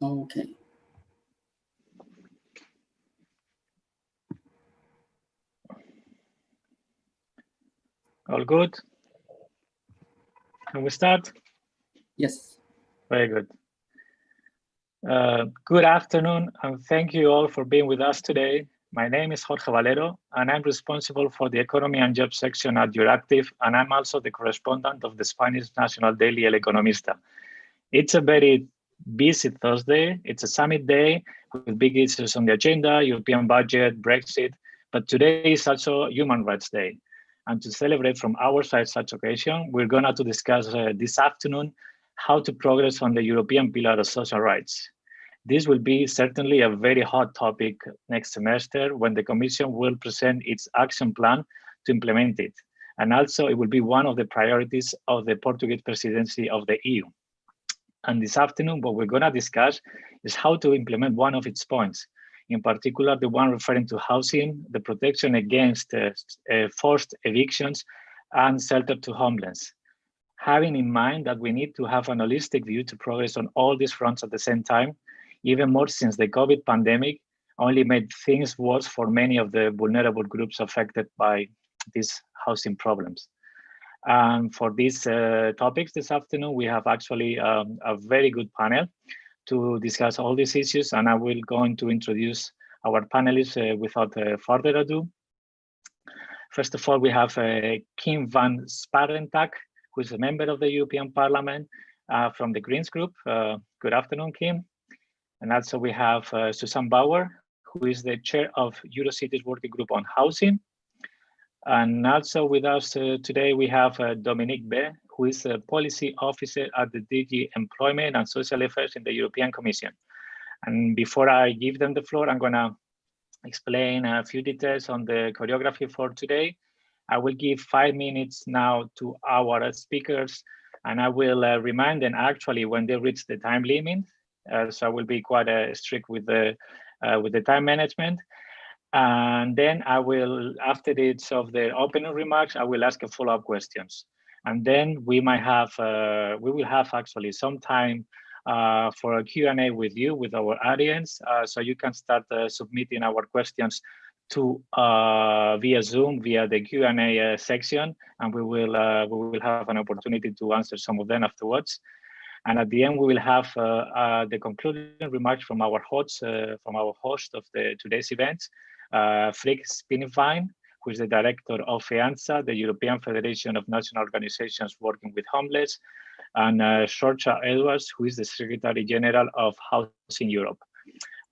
Okay. All good? Can we start? Yes. Very good. Good afternoon, and thank you all for being with us today. My name is Jorge Valero, and I'm responsible for the Economy and Jobs section at Euractiv, and I'm also the correspondent of the Spanish national daily El Economista. It's a very busy Thursday. It's a summit day with big issues on the agenda, European budget, Brexit, but today is also Human Rights Day. And to celebrate from our side such occasion, we're going to discuss this afternoon how to progress on the European Pillar of Social Rights. This will be certainly a very hot topic next semester when the Commission will present its action plan to implement it. And also it will be one of the priorities of the Portuguese presidency of the EU. And this afternoon, what we're going to discuss is how to implement one of its points, in particular, the one referring to housing, the protection against forced evictions, and shelter to homeless. Having in mind that we need to have an holistic view to progress on all these fronts at the same time, even more since the COVID pandemic only made things worse for many of the vulnerable groups affected by these housing problems. And for these topics this afternoon, we have actually a very good panel to discuss all these issues, and I will going to introduce our panelists without further ado. First of all, we have Kim van Sparentak, who is a member of the European Parliament from the Greens Group. Good afternoon, Kim. And also we have Susan Bauer, who is the chair of Eurocities Working Group on Housing. And also with us today, we have Dominique Be, who is a policy officer at the DG Employment and Social Affairs in the European Commission. And before I give them the floor, I'm gonna explain a few details on the choreography for today. I will give 5 minutes now to our speakers, and I will remind them actually when they reach the time limit. So I will be quite strict with the time management. And then I will, after each of the opening remarks, I will ask a follow-up questions. And then we might have, we will have actually some time for a Q&A with you, with our audience. So you can start submitting our questions to via Zoom, via the Q&A section, and we will have an opportunity to answer some of them afterwards. And at the end, we will have the concluding remarks from our host of today's event, Frick Spinnefine, who is the director of FEANTSA, the European Federation of National Organizations Working with Homeless, and Sorcha Edwards, who is the Secretary General of Housing Europe.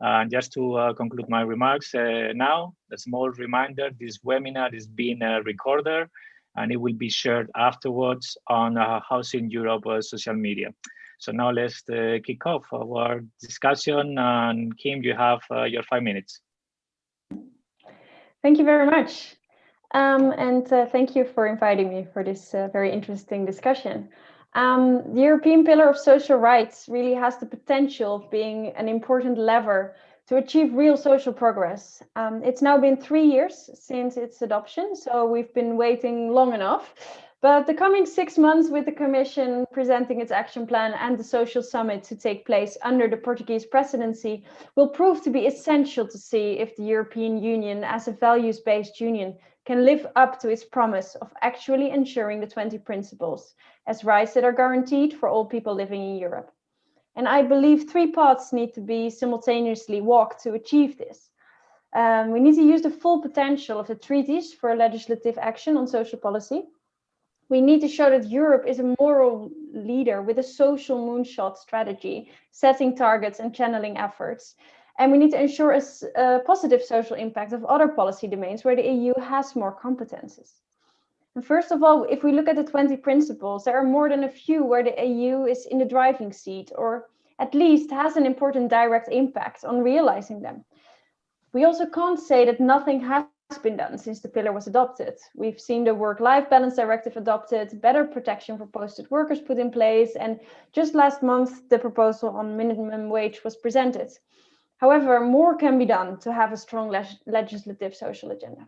And just to conclude my remarks now, a small reminder, this webinar is being recorded and it will be shared afterwards on Housing Europe social media. So now let's kick off our discussion. And Kim, you have your 5 minutes. Thank you very much. And thank you for inviting me for this very interesting discussion. The European Pillar of Social Rights really has the potential of being an important lever to achieve real social progress. It's now been 3 years since its adoption, so we've been waiting long enough. But the coming 6 months with the Commission presenting its action plan and the social summit to take place under the Portuguese presidency will prove to be essential to see if the European Union as a values-based union can live up to its promise of actually ensuring the 20 principles as rights that are guaranteed for all people living in Europe. And I believe 3 paths need to be simultaneously walked to achieve this. We need to use the full potential of the treaties for legislative action on social policy. We need to show that Europe is a moral leader with a social moonshot strategy, setting targets and channeling efforts. And we need to ensure a positive social impact of other policy domains where the EU has more competences. And first of all, if we look at the 20 principles, there are more than a few where the EU is in the driving seat, or at least has an important direct impact on realizing them. We also can't say that nothing has been done since the pillar was adopted. We've seen the Work-Life Balance Directive adopted, better protection for posted workers put in place, and just last month, the proposal on minimum wage was presented. However, more can be done to have a strong legislative social agenda.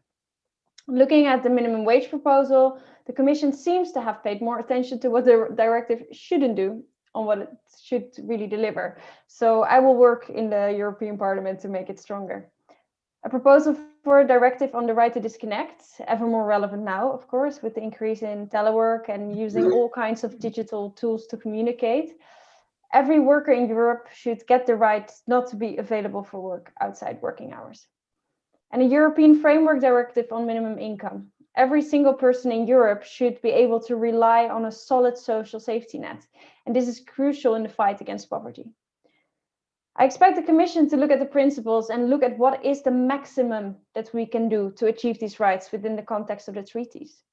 Looking at the minimum wage proposal, the Commission seems to have paid more attention to what the directive shouldn't do on what it should really deliver. So I will work in the European Parliament to make it stronger. A proposal for a directive on the right to disconnect, ever more relevant now, of course, with the increase in telework and using all kinds of digital tools to communicate. Every worker in Europe should get the right not to be available for work outside working hours. And a European framework directive on minimum income. Every single person in Europe should be able to rely on a solid social safety net. And this is crucial in the fight against poverty. I expect the Commission to look at the principles and look at what is the maximum that we can do to achieve these rights within the context of the treaties.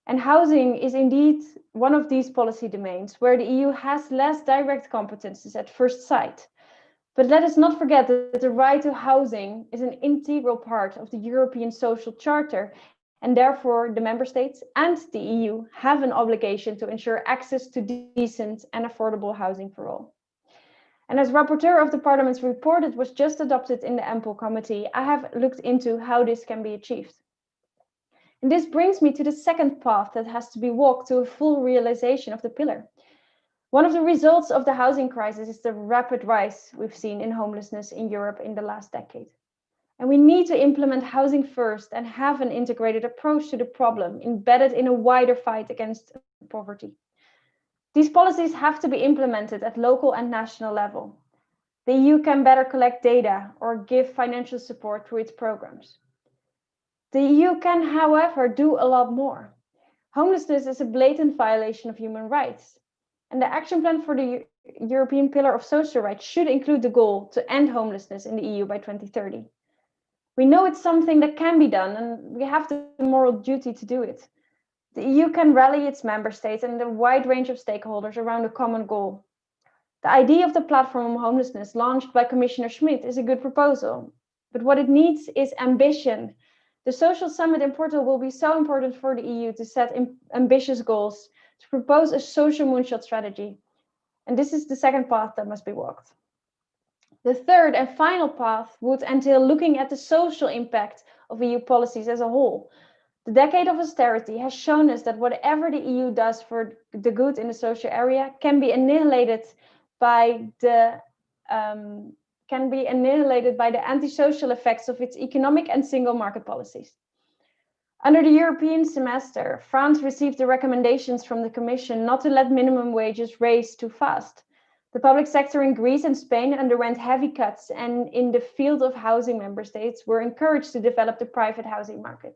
And housing is indeed one of these policy domains where the EU has less direct competences at first sight. But let us not forget that the right to housing is an integral part of the European Social Charter, and therefore the member states and the EU have an obligation to ensure access to decent and affordable housing for all. And as rapporteur of the Parliament's report that was just adopted in the Ample Committee, I have looked into how this can be achieved. And this brings me to the second path that has to be walked to a full realization of the pillar. One of the results of the housing crisis is the rapid rise we've seen in homelessness in Europe in the last decade. And we need to implement housing first and have an integrated approach to the problem embedded in a wider fight against poverty. These policies have to be implemented at local and national level. The EU can better collect data or give financial support through its programs. The EU can, however, do a lot more. Homelessness is a blatant violation of human rights. And the action plan for the European Pillar of Social Rights should include the goal to end homelessness in the EU by 2030. We know it's something that can be done, and we have the moral duty to do it. The EU can rally its member states and a wide range of stakeholders around a common goal. The idea of the platform on homelessness launched by Commissioner Schmid is a good proposal, but what it needs is ambition. The Social Summit in Porto will be so important for the EU to set ambitious goals, to propose a social moonshot strategy. And this is the second path that must be walked. The third and final path would entail looking at the social impact of EU policies as a whole. The decade of austerity has shown us that whatever the EU does for the good in the social area can be annihilated by the antisocial effects of its economic and single market policies. Under the European semester, France received the recommendations from the Commission not to let minimum wages rise too fast. The public sector in Greece and Spain underwent heavy cuts, and in the field of housing, member states were encouraged to develop the private housing market.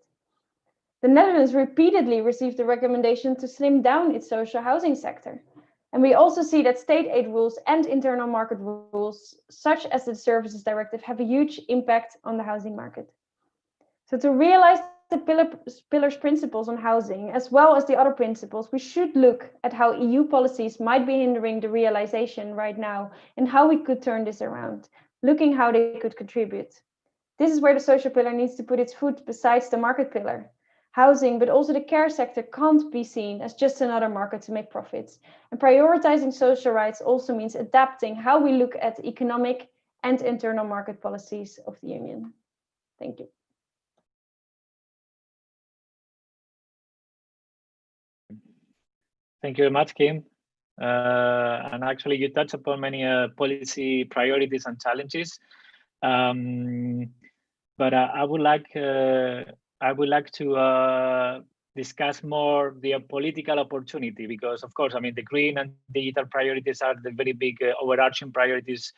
The Netherlands repeatedly received the recommendation to slim down its social housing sector. And we also see that state aid rules and internal market rules, such as the Services Directive, have a huge impact on the housing market. So to realize the pillar's principles on housing, as well as the other principles, we should look at how EU policies might be hindering the realization right now and how we could turn this around, looking how they could contribute. This is where the social pillar needs to put its foot besides the market pillar. Housing, but also the care sector, can't be seen as just another market to make profits. And prioritizing social rights also means adapting how we look at economic and internal market policies of the Union. Thank you. Thank you very much, Kim. And actually, you touched upon many policy priorities and challenges. But I would like to discuss more the political opportunity, because, of course, I mean, the green and digital priorities are the very big overarching priorities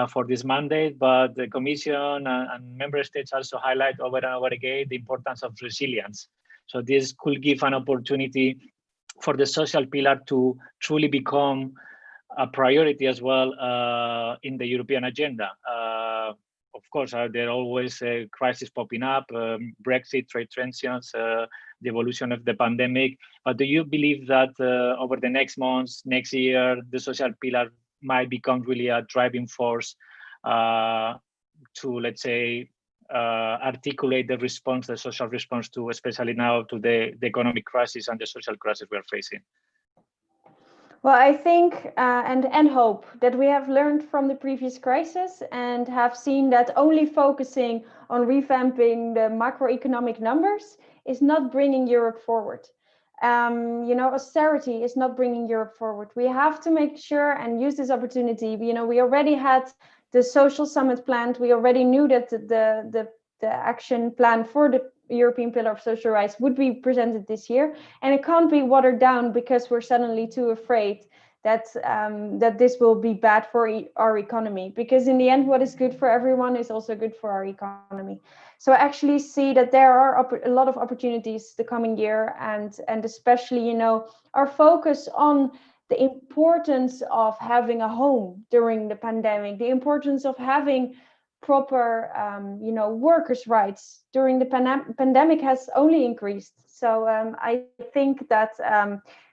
for this mandate, but the Commission and member states also highlight over and over again the importance of resilience. So this could give an opportunity for the social pillar to truly become a priority as well in the European agenda. Of course, there are always crises popping up, Brexit, trade tensions, the evolution of the pandemic. But do you believe that over the next months, next year, the social pillar might become really a driving force to, let's say, articulate the response, the social response to, especially now, to the economic crisis and the social crisis we're facing? Well, I think and hope that we have learned from the previous crisis and have seen that only focusing on revamping the macroeconomic numbers is not bringing Europe forward. austerity is not bringing Europe forward. We have to make sure and use this opportunity. We already had the social summit planned. We already knew that the action plan for the European Pillar of Social Rights would be presented this year, and it can't be watered down because we're suddenly too afraid that this will be bad for our economy. Because in the end, what is good for everyone is also good for our economy. So I actually see that there are a lot of opportunities the coming year, and especially our focus on the importance of having a home during the pandemic, the importance of having proper workers' rights during the pandemic has only increased. So I think that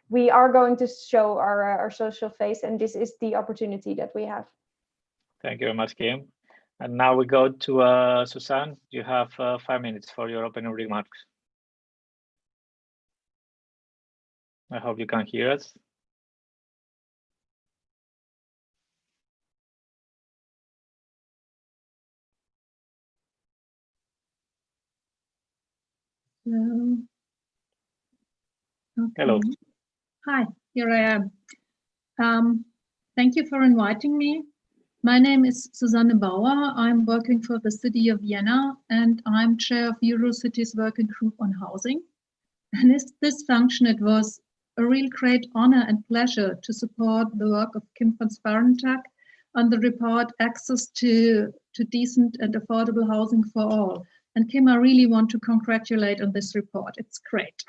we are going to show our social face, and this is the opportunity that we have. Thank you very much, Kim. And now we go to Suzanne. You have 5 minutes for your opening remarks. I hope you can hear us. Hello. Okay. Hello. Hi, here I am. Thank you for inviting me. My name is Susanne Bauer. I'm working for the city of Vienna, and I'm chair of Eurocities working group on housing. And in this function, it was a real great honor and pleasure to support the work of Kim van Sparentak on the report Access to Decent and Affordable Housing for All. And Kim, I really want to congratulate on this report. It's great.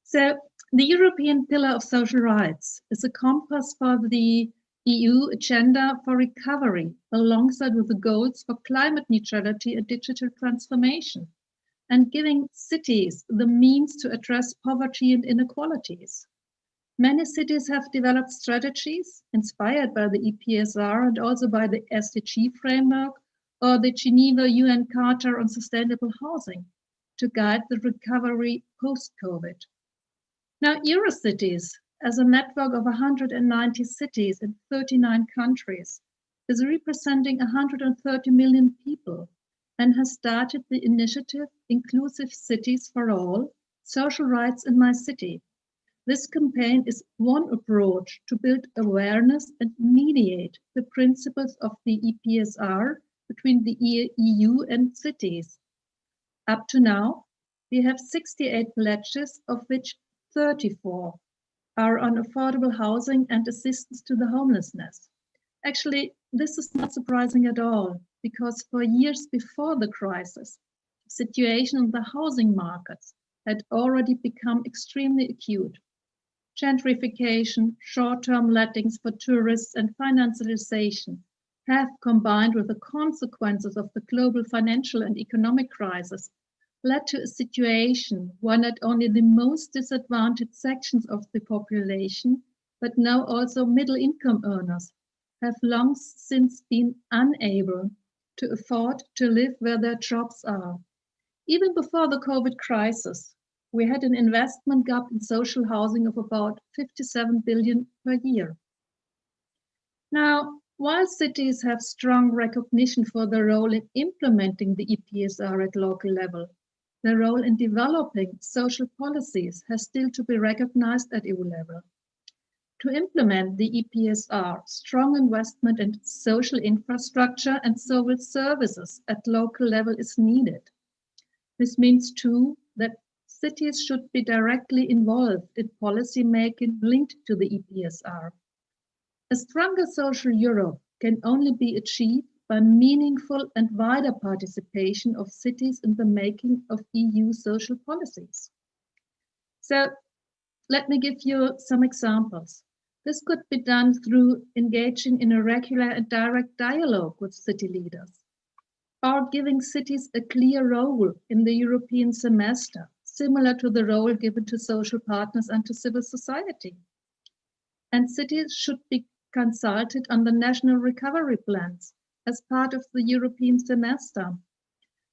So the European Pillar of Social Rights is a compass for the EU agenda for recovery, alongside with the goals for climate neutrality and digital transformation, and giving cities the means to address poverty and inequalities. Many cities have developed strategies inspired by the EPSR and also by the SDG framework or the Geneva UN Charter on Sustainable Housing to guide the recovery post-COVID. Now, Eurocities, as a network of 190 cities in 39 countries, is representing 130 million people and has started the initiative Inclusive Cities for All, Social Rights in My City. This campaign is one approach to build awareness and mediate the principles of the EPSR between the EU and cities. Up to now, we have 68 pledges, of which 34 are on affordable housing and assistance to the homelessness. Actually, this is not surprising at all, because for years before the crisis, the situation in the housing markets had already become extremely acute. Gentrification, short-term lettings for tourists, and financialization have, combined with the consequences of the global financial and economic crisis, led to a situation where not only the most disadvantaged sections of the population, but now also middle-income earners, have long since been unable to afford to live where their jobs are. Even before the COVID crisis, we had an investment gap in social housing of about 57 billion per year. Now, while cities have strong recognition for their role in implementing the EPSR at local level, their role in developing social policies has still to be recognized at EU level. To implement the EPSR, strong investment in social infrastructure and social services at local level is needed. This means too that cities should be directly involved in policy making linked to the EPSR. A stronger social Europe can only be achieved by meaningful and wider participation of cities in the making of EU social policies. So let me give you some examples. This could be done through engaging in a regular and direct dialogue with city leaders, or giving cities a clear role in the European semester, similar to the role given to social partners and to civil society. And cities should be consulted on the national recovery plans as part of the European semester.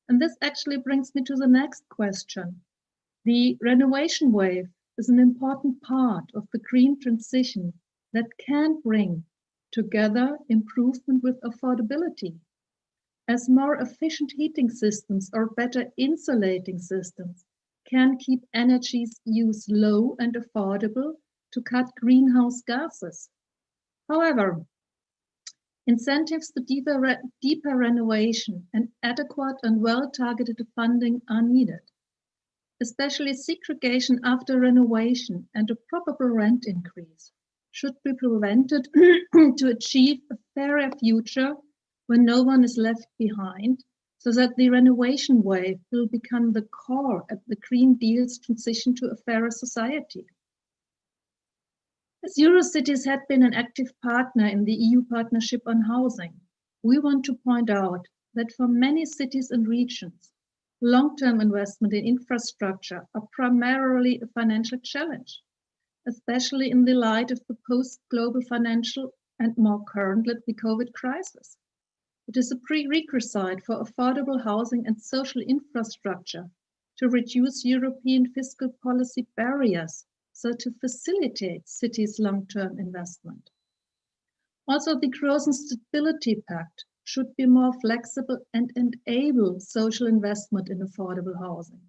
And this actually brings me to the next question. The renovation wave is an important part of the green transition that can bring together improvement with affordability. As more efficient heating systems or better insulating systems can keep energy use low and affordable to cut greenhouse gases. However, incentives to deeper renovation and adequate and well-targeted funding are needed. Especially segregation after renovation and a probable rent increase should be prevented to achieve a fairer future when no one is left behind, so that the renovation wave will become the core of the Green Deal's transition to a fairer society. As Eurocities had been an active partner in the EU Partnership on Housing, we want to point out that for many cities and regions, long-term investment in infrastructure are primarily a financial challenge, especially in the light of the post-global financial and more currently the COVID crisis. It is a prerequisite for affordable housing and social infrastructure to reduce European fiscal policy barriers, so to facilitate cities' long-term investment. Also, the Growth and Stability Pact should be more flexible and enable social investment in affordable housing.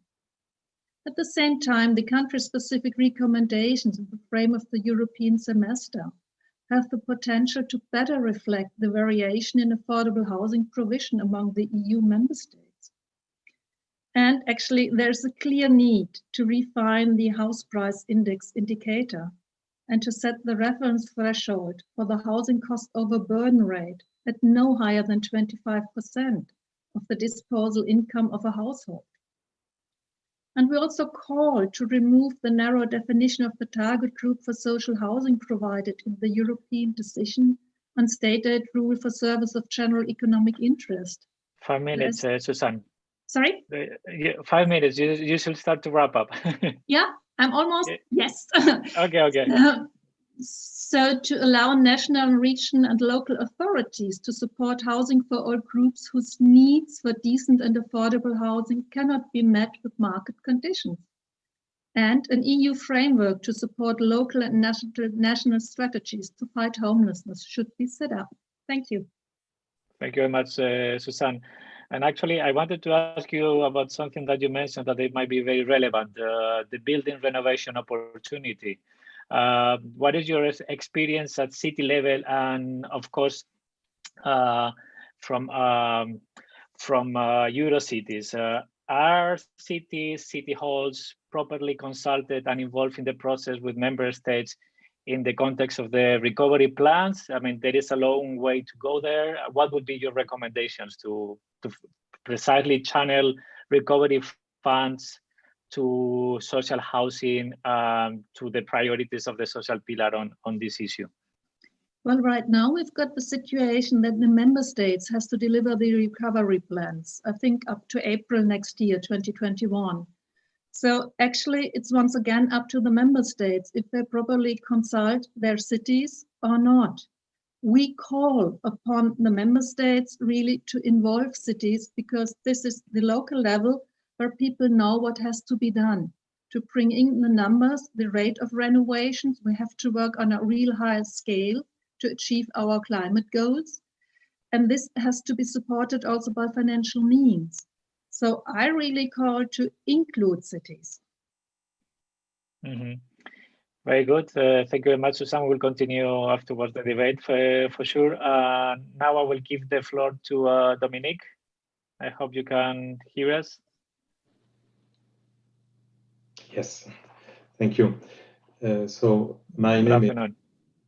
At the same time, the country-specific recommendations in the frame of the European semester have the potential to better reflect the variation in affordable housing provision among the EU member states. And actually, there's a clear need to refine the house price index indicator and to set the reference threshold for the housing cost overburden rate at no higher than 25% of the disposal income of a household. And we also call to remove the narrow definition of the target group for social housing provided in the European decision on state aid rule for service of general economic interest. 5 minutes, Susanne. Sorry? 5 minutes, you should start to wrap up. Yeah, I'm almost, yes. Okay. So to allow national, regional and local authorities to support housing for all groups whose needs for decent and affordable housing cannot be met with market conditions. And an EU framework to support local and national strategies to fight homelessness should be set up. Thank you. Thank you very much, Susanne. And actually, I wanted to ask you about something that you mentioned that it might be very relevant, the building renovation opportunity. What is your experience at city level, and of course from Eurocities? Are cities, city halls properly consulted and involved in the process with member states in the context of the recovery plans? I mean, there is a long way to go there. What would be your recommendations to precisely channel recovery funds to social housing, to the priorities of the social pillar on this issue? Well, right now we've got the situation that the member states has to deliver the recovery plans, I think up to April next year, 2021. So actually it's once again up to the member states if they properly consult their cities or not. We call upon the member states really to involve cities, because this is the local level where people know what has to be done. To bring in the numbers, the rate of renovations, we have to work on a real high scale to achieve our climate goals. And this has to be supported also by financial means. So I really call to include cities. Mm-hmm. Very good. Thank you very much, Susanne. We'll continue afterwards the debate for sure. Now I will give the floor to Dominique. I hope you can hear us. Yes, thank you. So my Good name afternoon.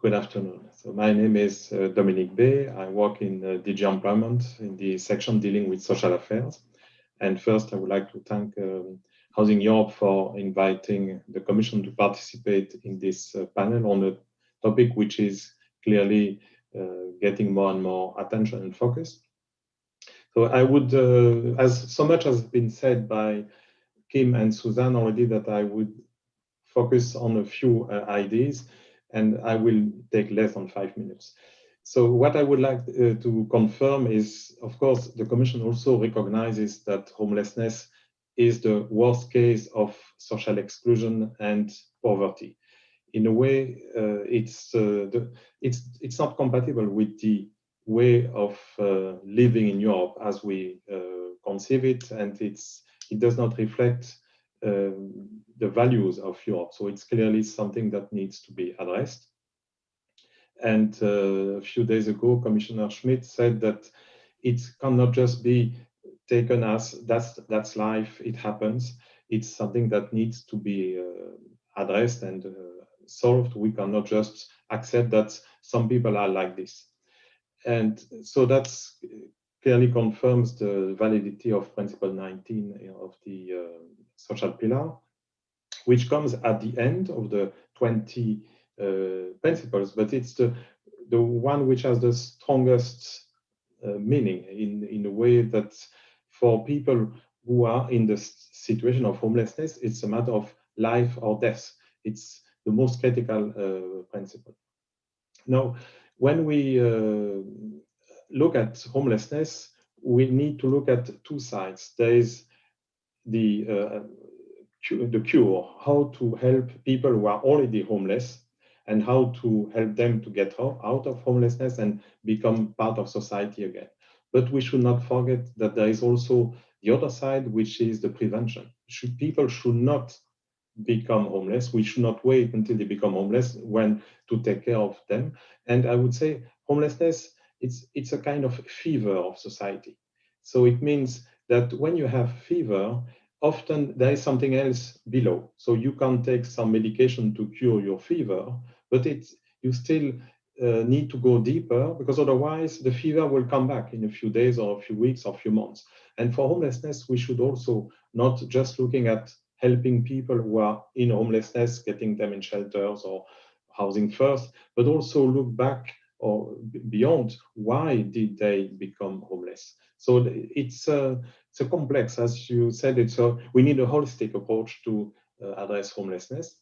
Good afternoon. So my name is Dominique B. I work in DG Employment in the section dealing with social affairs. And first, I would like to thank Housing Europe for inviting the Commission to participate in this panel on a topic which is clearly getting more and more attention and focus. So I would, as so much has been said by Kim and Susanne already, that I would focus on a few ideas, and I will take less than 5 minutes. So what I would like to confirm is, of course, the Commission also recognizes that homelessness is the worst case of social exclusion and poverty. In a way, it's not compatible with the way of living in Europe as we conceive it, and it does not reflect the values of Europe. So it's clearly something that needs to be addressed. And a few days ago, Commissioner Schmidt said that it cannot just be taken as that's life, it happens. It's something that needs to be addressed and solved. We cannot just accept that some people are like this. And so that's clearly confirms the validity of Principle 19 of the social pillar, which comes at the end of the 20 principles, but it's the one which has the strongest meaning in a way that for people who are in the situation of homelessness, it's a matter of life or death. It's the most critical principle. Now, when we look at homelessness, we need to look at two sides. There is the cure, how to help people who are already homeless and how to help them to get out of homelessness and become part of society again. But we should not forget that there is also the other side, which is the prevention. People should not become homeless. We should not wait until they become homeless when to take care of them. And I would say homelessness, it's a kind of fever of society. So it means that when you have fever, often there is something else below. So you can take some medication to cure your fever, but you still need to go deeper, because otherwise the fever will come back in a few days or a few weeks or a few months. And for homelessness, we should also not just looking at helping people who are in homelessness, getting them in shelters or housing first, but also look back or beyond, why did they become homeless? So it's a complex, as you said, we need a holistic approach to address homelessness,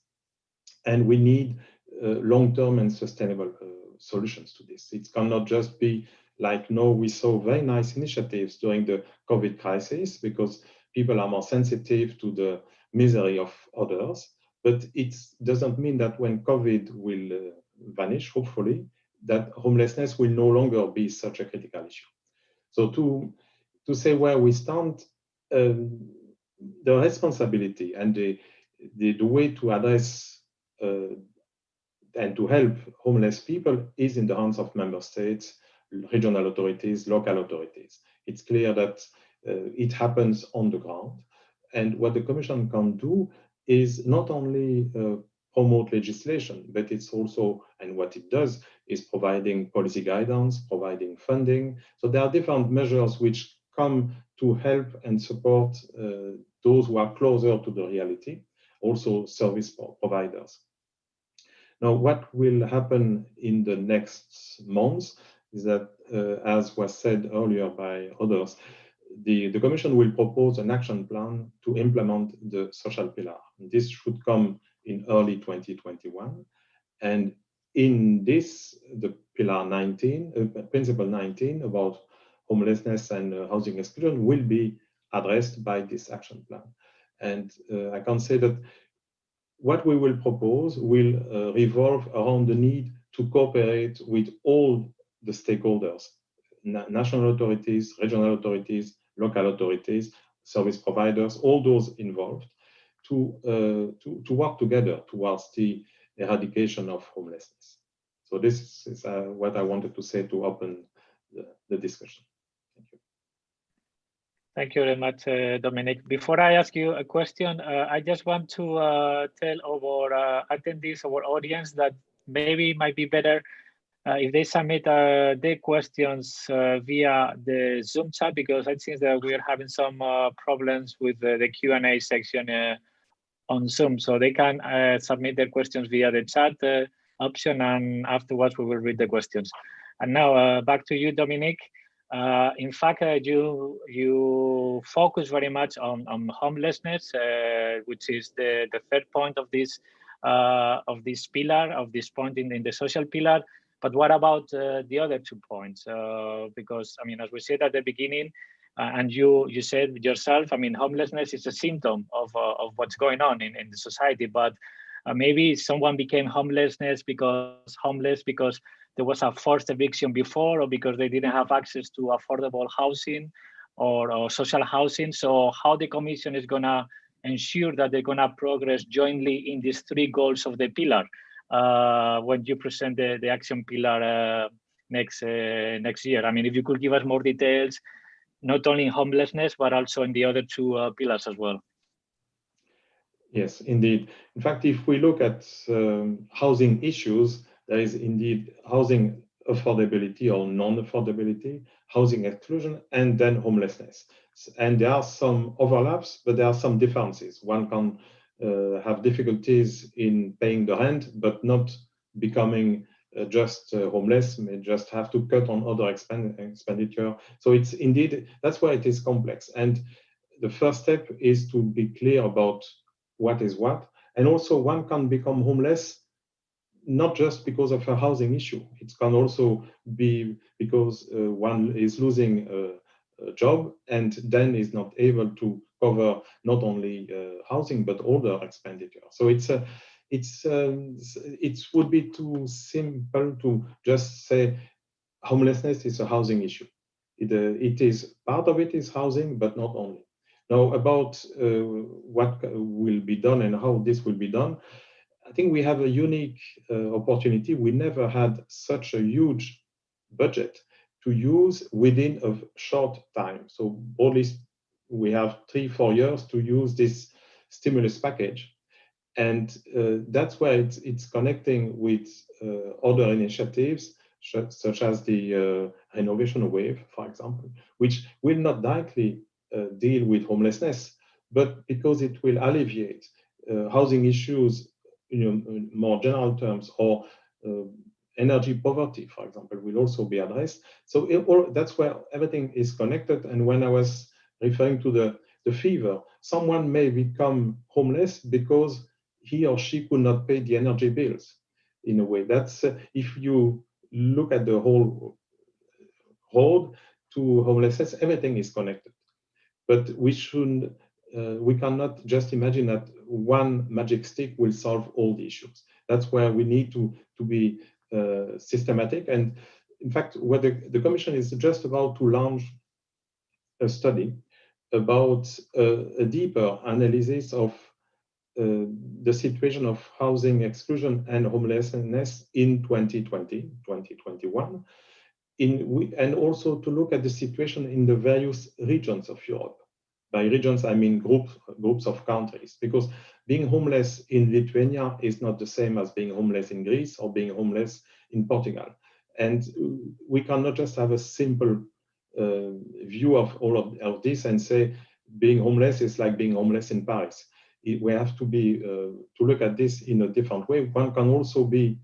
and we need long-term and sustainable solutions to this. It cannot just be like, no, we saw very nice initiatives during the COVID crisis because people are more sensitive to the misery of others, but it doesn't mean that when COVID will vanish, hopefully, that homelessness will no longer be such a critical issue. So to say where we stand, the responsibility and the way to address and to help homeless people is in the hands of member states, regional authorities, local authorities. It's clear that it happens on the ground. And what the Commission can do is not only promote legislation, but it's also, and what it does is providing policy guidance, providing funding. So there are different measures which come to help and support those who are closer to the reality, also service providers. Now, what will happen in the next months is that, as was said earlier by others, the Commission will propose an action plan to implement the social pillar. This should come in early 2021. And in this, the pillar 19, principle 19 about homelessness and housing exclusion will be addressed by this action plan. And I can say that what we will propose will revolve around the need to cooperate with all the stakeholders, national authorities, regional authorities, local authorities, service providers, all those involved, to work together towards the eradication of homelessness. So this is what I wanted to say to open the discussion. Thank you. Thank you very much, Dominic. Before I ask you a question, I just want to tell our attendees, our audience, that maybe it might be better if they submit their questions via the Zoom chat, because I think that we are having some problems with the Q&A section on Zoom. So they can submit their questions via the chat option, and afterwards we will read the questions. And now back to you, Dominic. In fact, you focus very much on homelessness, which is the third point of this pillar, of this point in the social pillar. But what about the other 2 points? Because, I mean, as we said at the beginning, and you said yourself, I mean, homelessness is a symptom of what's going on in the society. But maybe someone became homeless because there was a forced eviction before, or because they didn't have access to affordable housing or social housing. So how the Commission is gonna ensure that they're gonna progress jointly in these 3 goals of the pillar when you present the action pillar next year? I mean, if you could give us more details, not only in homelessness, but also in the other 2 pillars as well. Yes, indeed. In fact, if we look at housing issues, there is indeed housing affordability or non-affordability, housing exclusion, and then homelessness. And there are some overlaps, but there are some differences. One can have difficulties in paying the rent, but not becoming just homeless, may just have to cut on other expenditure. So it's indeed, that's why it is complex. And the first step is to be clear about what is what. And also one can become homeless not just because of a housing issue. It can also be because one is losing a job and then is not able to cover not only housing but other expenditure. So it would be too simple to just say homelessness is a housing issue. It is part of it is housing, but not only. Now about what will be done and how this will be done, I think we have a unique opportunity. We never had such a huge budget to use within a short time. So broadly, we have 3-4 years to use this stimulus package. And that's where it's connecting with other initiatives, such as the renovation wave, for example, which will not directly deal with homelessness, but because it will alleviate housing issues in more general terms, or energy poverty, for example, will also be addressed. So that's where everything is connected. And when I was referring to the fever, someone may become homeless because he or she could not pay the energy bills. In a way, that's if you look at the whole road to homelessness, everything is connected. But we cannot just imagine that one magic stick will solve all the issues. That's where we need to be systematic. And in fact, what the Commission is just about to launch a study about a deeper analysis of the situation of housing exclusion and homelessness in 2020, 2021, and also to look at the situation in the various regions of Europe. By regions, I mean groups of countries, because being homeless in Lithuania is not the same as being homeless in Greece or being homeless in Portugal. And we cannot just have a simple view of all of this and say being homeless is like being homeless in Paris. We have to look at this in a different way. One can also be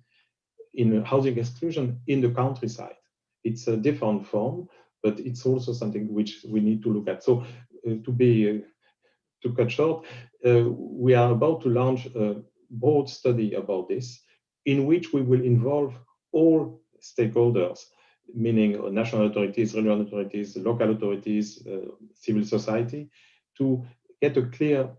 in a housing exclusion in the countryside. It's a different form, but it's also something which we need to look at. So to cut short, we are about to launch a broad study about this, in which we will involve all stakeholders, meaning national authorities, regional authorities, local authorities, civil society, to get a clear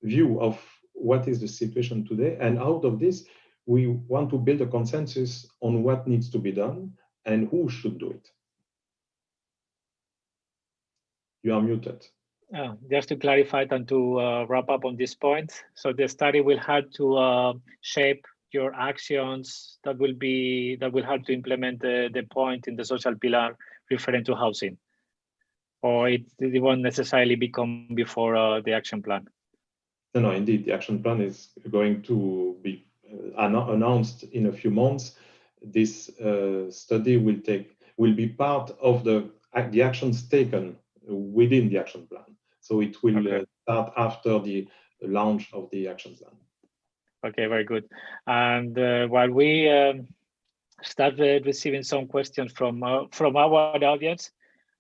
view of what is the situation today. And out of this, we want to build a consensus on what needs to be done and who should do it. You are muted. Just to clarify and to wrap up on this point, so the study will help to shape your actions that will help to implement the point in the social pillar referring to housing, or it won't necessarily become before the action plan. No, indeed, the action plan is going to be announced in a few months. This study will be part of the actions taken within the action plan. So it will start after the launch of the action plan. Okay, very good. And while we start receiving some questions from our audience,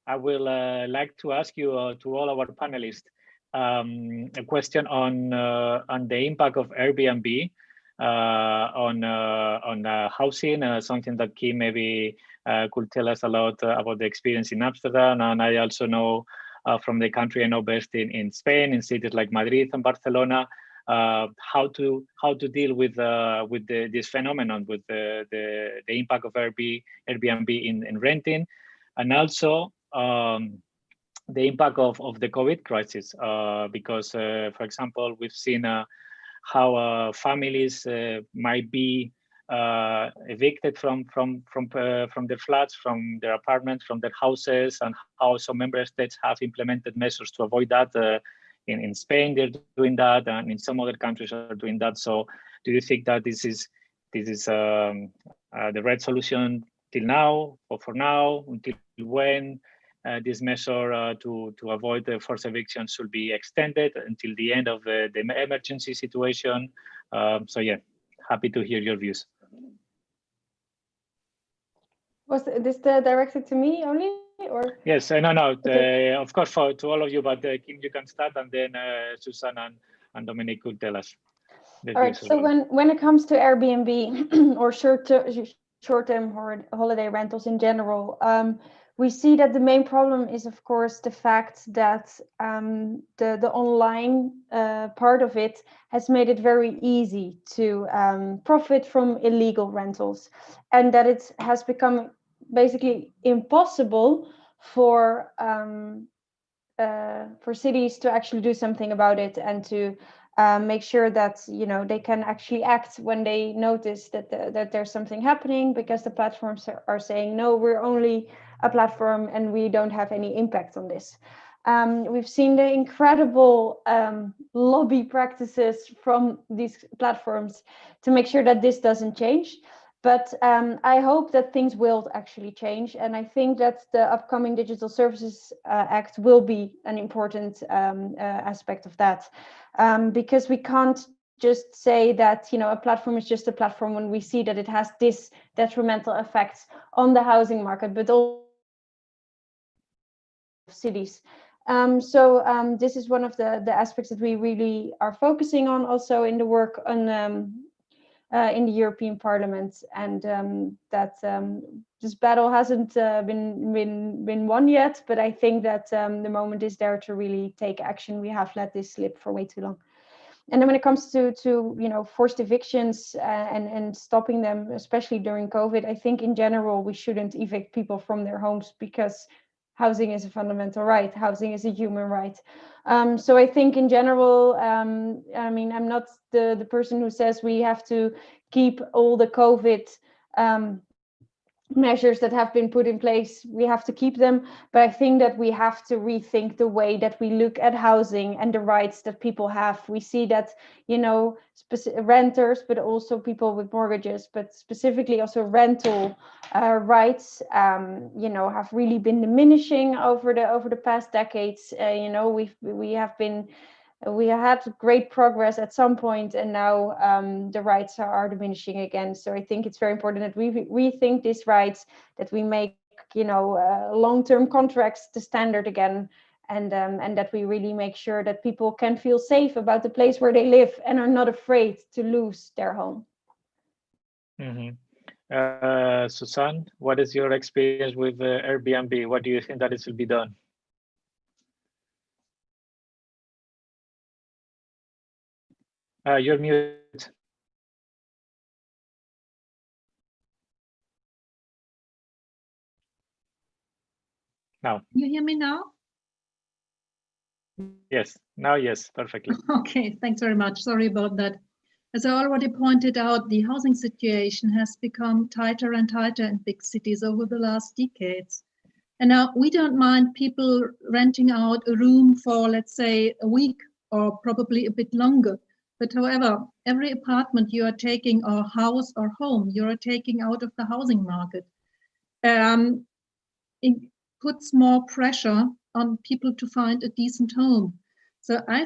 I will like to ask you to all our panelists a question on the impact of Airbnb on housing, something that Kim maybe could tell us a lot about the experience in Amsterdam. And I also know from the country I know best in Spain, in cities like Madrid and Barcelona, how to deal with this phenomenon, with the impact of Airbnb in renting, and also the impact of the COVID crisis, because, for example, we've seen how families might be evicted from their flats, from their apartments, from their houses, and how some member states have implemented measures to avoid that. In Spain, they're doing that, and in some other countries are doing that. So, do you think that this is the right solution till now, or for now, until when this measure to avoid the forced eviction should be extended until the end of the emergency situation? So yeah, happy to hear your views. Was this directed to me only, or? Yes, no, Okay. of course to all of you, but Kim, you can start, and then Susan and Dominic could tell us their All right. views as So well. when it comes to Airbnb or short-term holiday rentals in general, we see that the main problem is, of course, the fact that the online part of it has made it very easy to profit from illegal rentals, and that it has become basically impossible for cities to actually do something about it, and to make sure that they can actually act when they notice that there's something happening, because the platforms are saying, no, we're only a platform and we don't have any impact on this. We've seen the incredible lobby practices from these platforms to make sure that this doesn't change. But I hope that things will actually change. And I think that the upcoming Digital Services Act will be an important aspect of that. Because we can't just say that a platform is just a platform when we see that it has this detrimental effects on the housing market, but also cities. So this is one of the aspects that we really are focusing on also in the work on in the European Parliament, and that this battle hasn't been won yet, but I think that the moment is there to really take action. We have let this slip for way too long. And then when it comes to forced evictions and stopping them, especially during COVID, I think in general we shouldn't evict people from their homes, because housing is a fundamental right. Housing is a human right. So I think in general, I mean, I'm not the person who says we have to keep all the COVID measures that have been put in place. We have to keep them, but I think that we have to rethink the way that we look at housing and the rights that people have. We see that renters, but also people with mortgages, but specifically also rental rights have really been diminishing over the past decades. We had great progress at some point, and now the rights are diminishing again. So I think it's very important that we rethink these rights, that we make long-term contracts the standard again, and that we really make sure that people can feel safe about the place where they live and are not afraid to lose their home. Mm-hmm. Susan, what is your experience with Airbnb? What do you think that it should be done? You're mute. Now. You hear me now? Yes, now yes, perfectly. Okay, thanks very much. Sorry about that. As I already pointed out, the housing situation has become tighter and tighter in big cities over the last decades. And now we don't mind people renting out a room for, let's say, a week or probably a bit longer. But however, every apartment you are taking, or house or home, you are taking out of the housing market. It puts more pressure on people to find a decent home. So I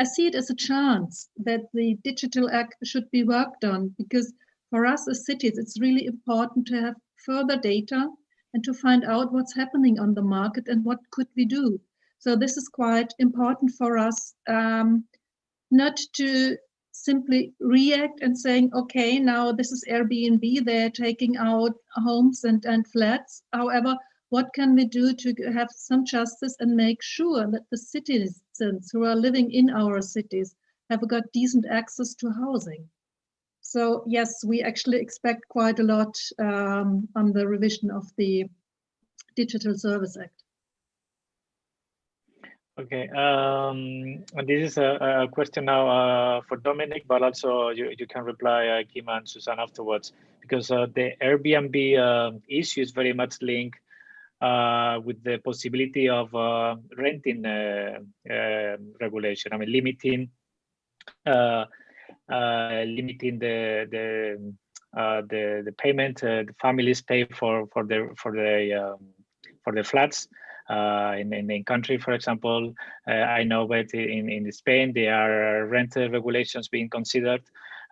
see it as a chance that the Digital Act should be worked on, because for us as cities, it's really important to have further data and to find out what's happening on the market and what could we do. So this is quite important for us, not to simply react and saying, okay, now this is Airbnb, they're taking out homes and flats. However, what can we do to have some justice and make sure that the citizens who are living in our cities have got decent access to housing? So yes, we actually expect quite a lot on the revision of the Digital Service Act. Okay, this is a question now for Dominic, but also you can reply, Kim and Susan, afterwards, because the Airbnb issue is very much linked with the possibility of renting regulation. I mean, limiting the payment the families pay for the flats in country. For example, I know that in Spain there are rent regulations being considered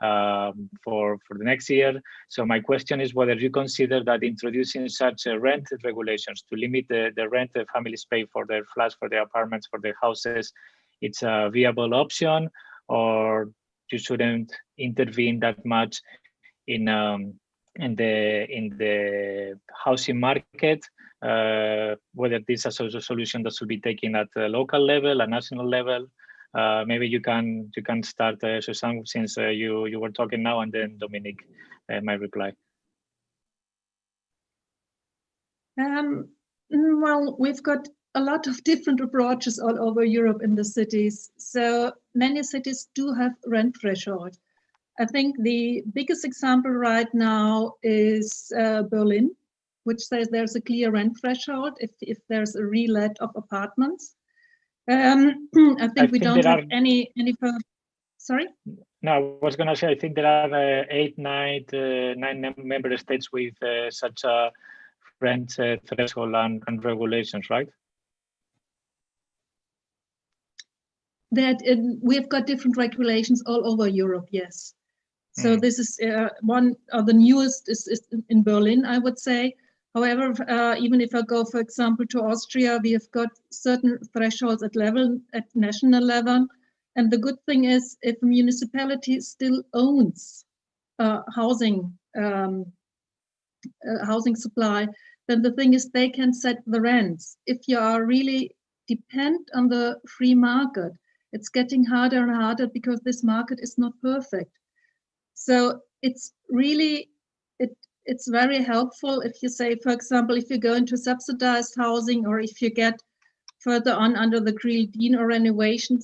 for the next year. So my question is whether you consider that introducing such rent regulations to limit the rent the families pay for their flats, for their apartments, for their houses, it's a viable option, or you shouldn't intervene that much in the housing market, whether this is a solution that should be taken at a local level, a national level. Maybe you can start, Susan, since you were talking now, and then Dominic might reply. Well, we've got a lot of different approaches all over Europe in the cities. So many cities do have rent threshold. I think the biggest example right now is Berlin, which says there's a clear rent threshold if there's a relet of apartments. I think we don't have any further. Sorry? No, I was going to say, I think there are 9 member states with such a rent threshold and regulations, right? That we've got different regulations all over Europe, yes. So this is one of the newest is in Berlin, I would say. However, even if I go, for example, to Austria, we have got certain thresholds at national level. And the good thing is, if a municipality still owns housing supply, then the thing is they can set the rents. If you are really depend on the free market, it's getting harder and harder because this market is not perfect. So it's really, it's very helpful if you say, for example, if you go into subsidized housing, or if you get further on under the Green Deal or renovation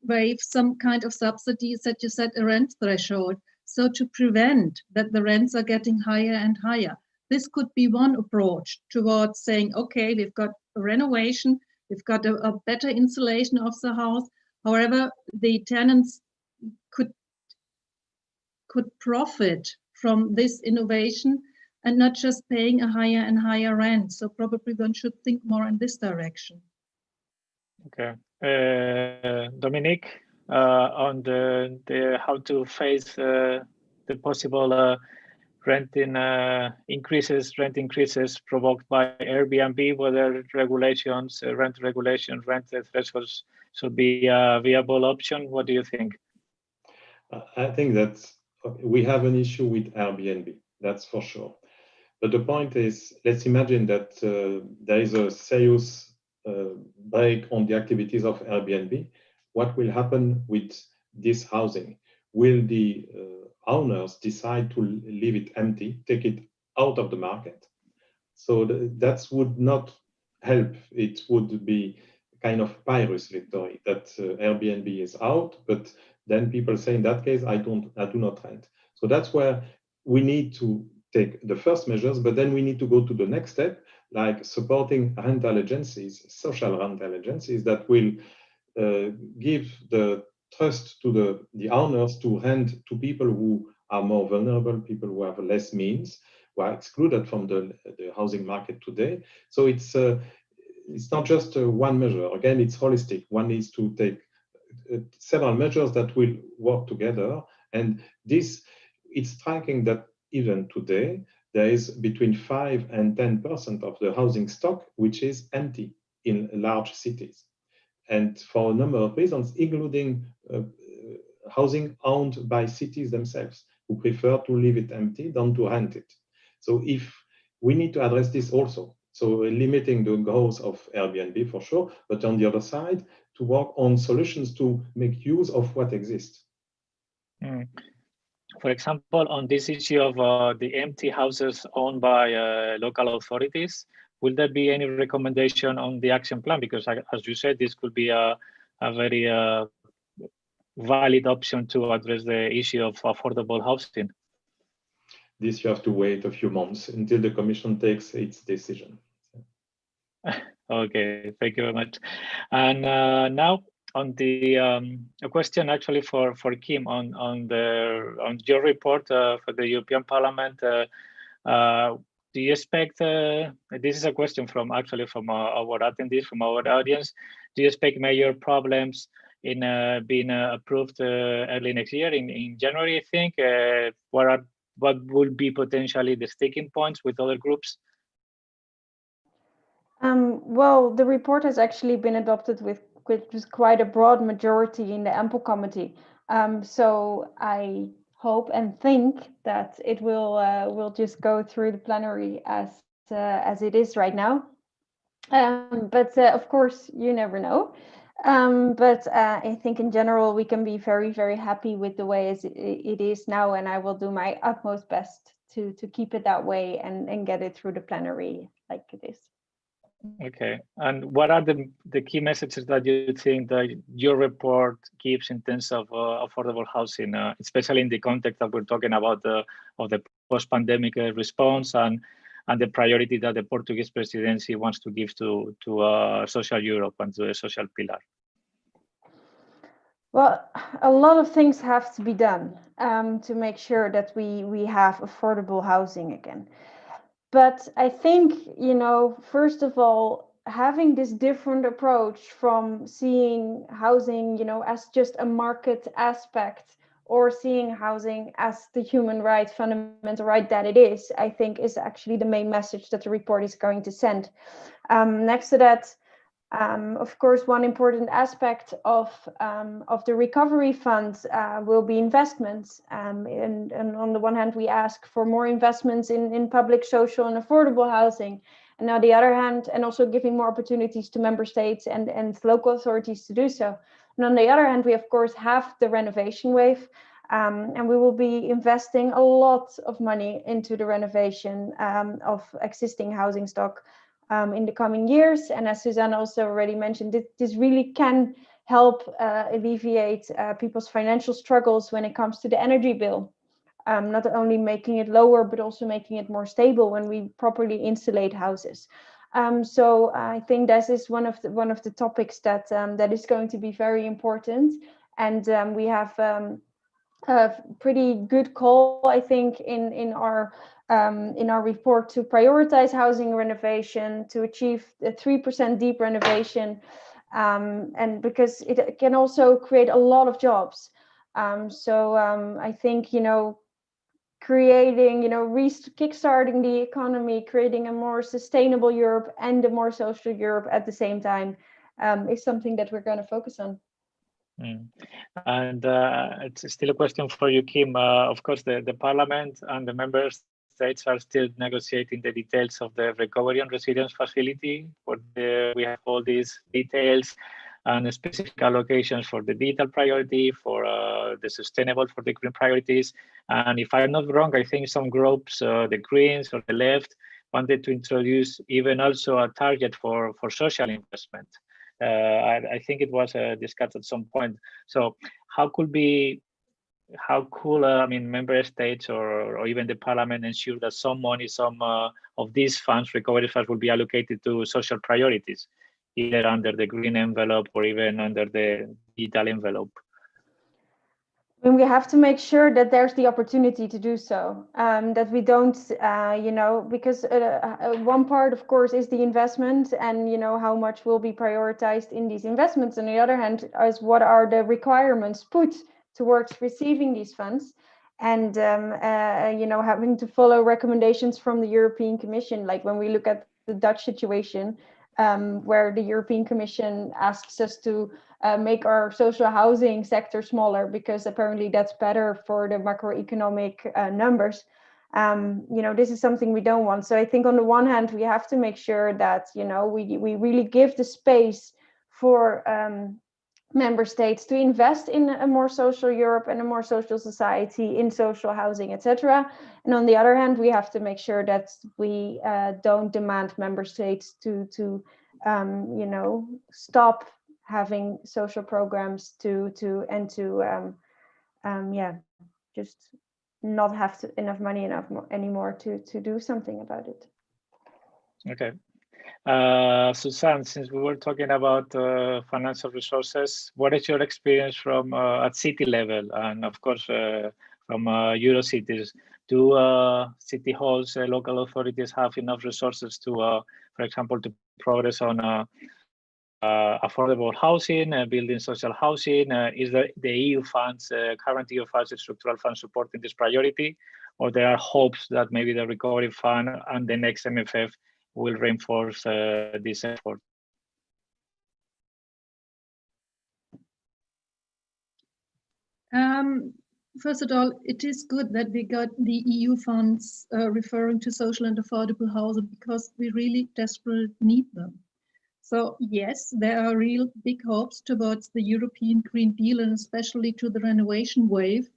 wave, some kind of subsidies that you set a rent threshold. So to prevent that the rents are getting higher and higher. This could be one approach towards saying, okay, we've got a renovation, we've got a better insulation of the house. However, the tenants could profit from this innovation and not just paying a higher and higher rent. So probably one should think more in this direction. Okay, Dominic, on the how to face the possible rent increases provoked by Airbnb, whether regulations, rent regulations, rent thresholds should be a viable option. What do you think? I think that we have an issue with Airbnb, that's for sure. But the point is, let's imagine that there is a serious break on the activities of Airbnb. What will happen with this housing? Will the owners decide to leave it empty, take it out of the market? So that would not help. It would be kind of Pyrrhus victory that Airbnb is out, but then people say, in that case, I do not rent. So that's where we need to take the first measures, but then we need to go to the next step, like supporting rental agencies, social rental agencies that will give the trust to the owners to rent to people who are more vulnerable, people who have less means, who are excluded from the housing market today. So it's not just one measure. Again, it's holistic. One needs to take several measures that will work together. And this, it's striking that even today, there is between 5 and 10% of the housing stock which is empty in large cities. And for a number of reasons, including housing owned by cities themselves, who prefer to leave it empty than to rent it. So if we need to address this also, so limiting the growth of Airbnb for sure, but on the other side, to work on solutions to make use of what exists. For example, on this issue of the empty houses owned by local authorities, will there be any recommendation on the action plan? Because as you said, this could be a very valid option to address the issue of affordable housing. This you have to wait a few months until the Commission takes its decision. Okay, thank you very much. And now on the a question actually for Kim on your report for the European Parliament. Do you expect? This is a question from our attendees, from our audience. Do you expect major problems in being approved early next year in January? I think. What would be potentially the sticking points with other groups? Well, the report has actually been adopted with quite a broad majority in the Ample Committee. So I hope and think that it will just go through the plenary as it is right now. But of course, you never know. But I think in general, we can be very, very happy with the way it is now, and I will do my utmost best to keep it that way and get it through the plenary like it is. Okay, and what are the key messages that you think that your report gives in terms of affordable housing, especially in the context that we're talking about of the post-pandemic response and the priority that the Portuguese presidency wants to give to social Europe and to the social pillar? Well, a lot of things have to be done to make sure that we have affordable housing again. But I think, first of all, having this different approach from seeing housing, as just a market aspect or seeing housing as the human right, fundamental right that it is, I think is actually the main message that the report is going to send. Next to that, of course, one important aspect of the recovery funds will be investments. And on the one hand, we ask for more investments in public, social, and affordable housing. And on the other hand, and also giving more opportunities to member states and local authorities to do so. And on the other hand, we of course have the renovation wave. And we will be investing a lot of money into the renovation of existing housing stock in the coming years. And as Suzanne also already mentioned, this really can help alleviate people's financial struggles when it comes to the energy bill. Not only making it lower, but also making it more stable when we properly insulate houses. So I think this is one of the topics that is going to be very important. And we have a pretty good call, I think, in our report to prioritize housing renovation, to achieve a 3% deep renovation, and because it can also create a lot of jobs. So I think, creating, kickstarting the economy, creating a more sustainable Europe and a more social Europe at the same time is something that we're going to focus on. And it's still a question for you, Kim. Of course, the Parliament and the member states are still negotiating the details of the recovery and resilience facility. We have all these details and specific allocations for the digital priority, for the sustainable, for the green priorities. And if I'm not wrong, I think some groups, the Greens or the left, wanted to introduce even also a target for social investment. I think it was discussed at some point. So how could member states or even the Parliament ensure that some money, of these funds, recovery funds, will be allocated to social priorities, either under the green envelope or even under the digital envelope? And we have to make sure that there's the opportunity to do so, that we don't, because one part, of course, is the investment and, how much will be prioritized in these investments. On the other hand, is what are the requirements put towards receiving these funds and, having to follow recommendations from the European Commission. Like when we look at the Dutch situation, where the European Commission asks us to make our social housing sector smaller because apparently that's better for the macroeconomic numbers. This is something we don't want. So I think on the one hand, we have to make sure that, we really give the space for member states to invest in a more social Europe and a more social society, in social housing, etc. And on the other hand, we have to make sure that we don't demand member states to stop having social programs just not have enough money anymore to do something about it. Okay. Suzanne, since we were talking about financial resources, what is your experience from at city level, and of course from Euro cities? Do city halls, local authorities have enough resources to, for example, to progress on affordable housing, building social housing? Is the EU funds, current EU funds, structural funds supporting this priority, or there are hopes that maybe the recovery fund and the next MFF will reinforce this effort? First of all, it is good that we got the EU funds referring to social and affordable housing, because we really desperately need them. So yes, there are real big hopes towards the European Green Deal, and especially to the renovation wave,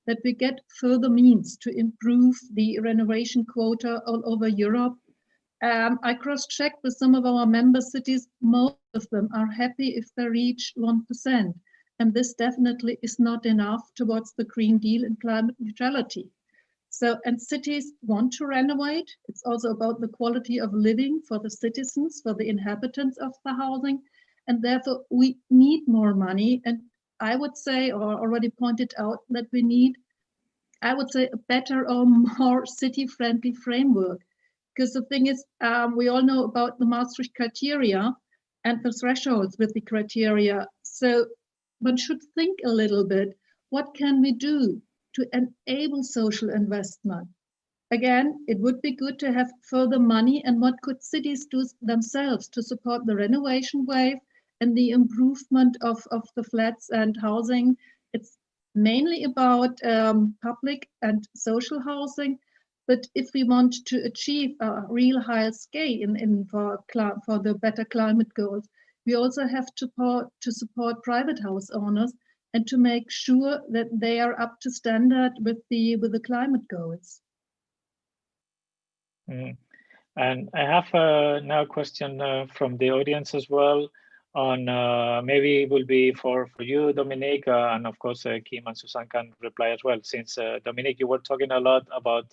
that we get further means to improve the renovation quota all over Europe. I cross-checked with some of our member cities. Most of them are happy if they reach 1%. And this definitely is not enough towards the Green Deal and climate neutrality. So, and cities want to renovate. It's also about the quality of living for the citizens, for the inhabitants of the housing. And therefore we need more money. And I would say, or already pointed out, that we need, I would say, a better or more city-friendly framework. Because the thing is, we all know about the Maastricht criteria and the thresholds with the criteria. So one should think a little bit, what can we do to enable social investment? Again, it would be good to have further money, and what could cities do themselves to support the renovation wave and the improvement of the flats and housing? It's mainly about public and social housing. But if we want to achieve a real higher scale for the better climate goals, we also have to support private house owners and to make sure that they are up to standard with the climate goals. And I have now a question from the audience as well. On maybe it will be for you, Dominique, and of course Kim and Suzanne can reply as well. Since Dominique, you were talking a lot about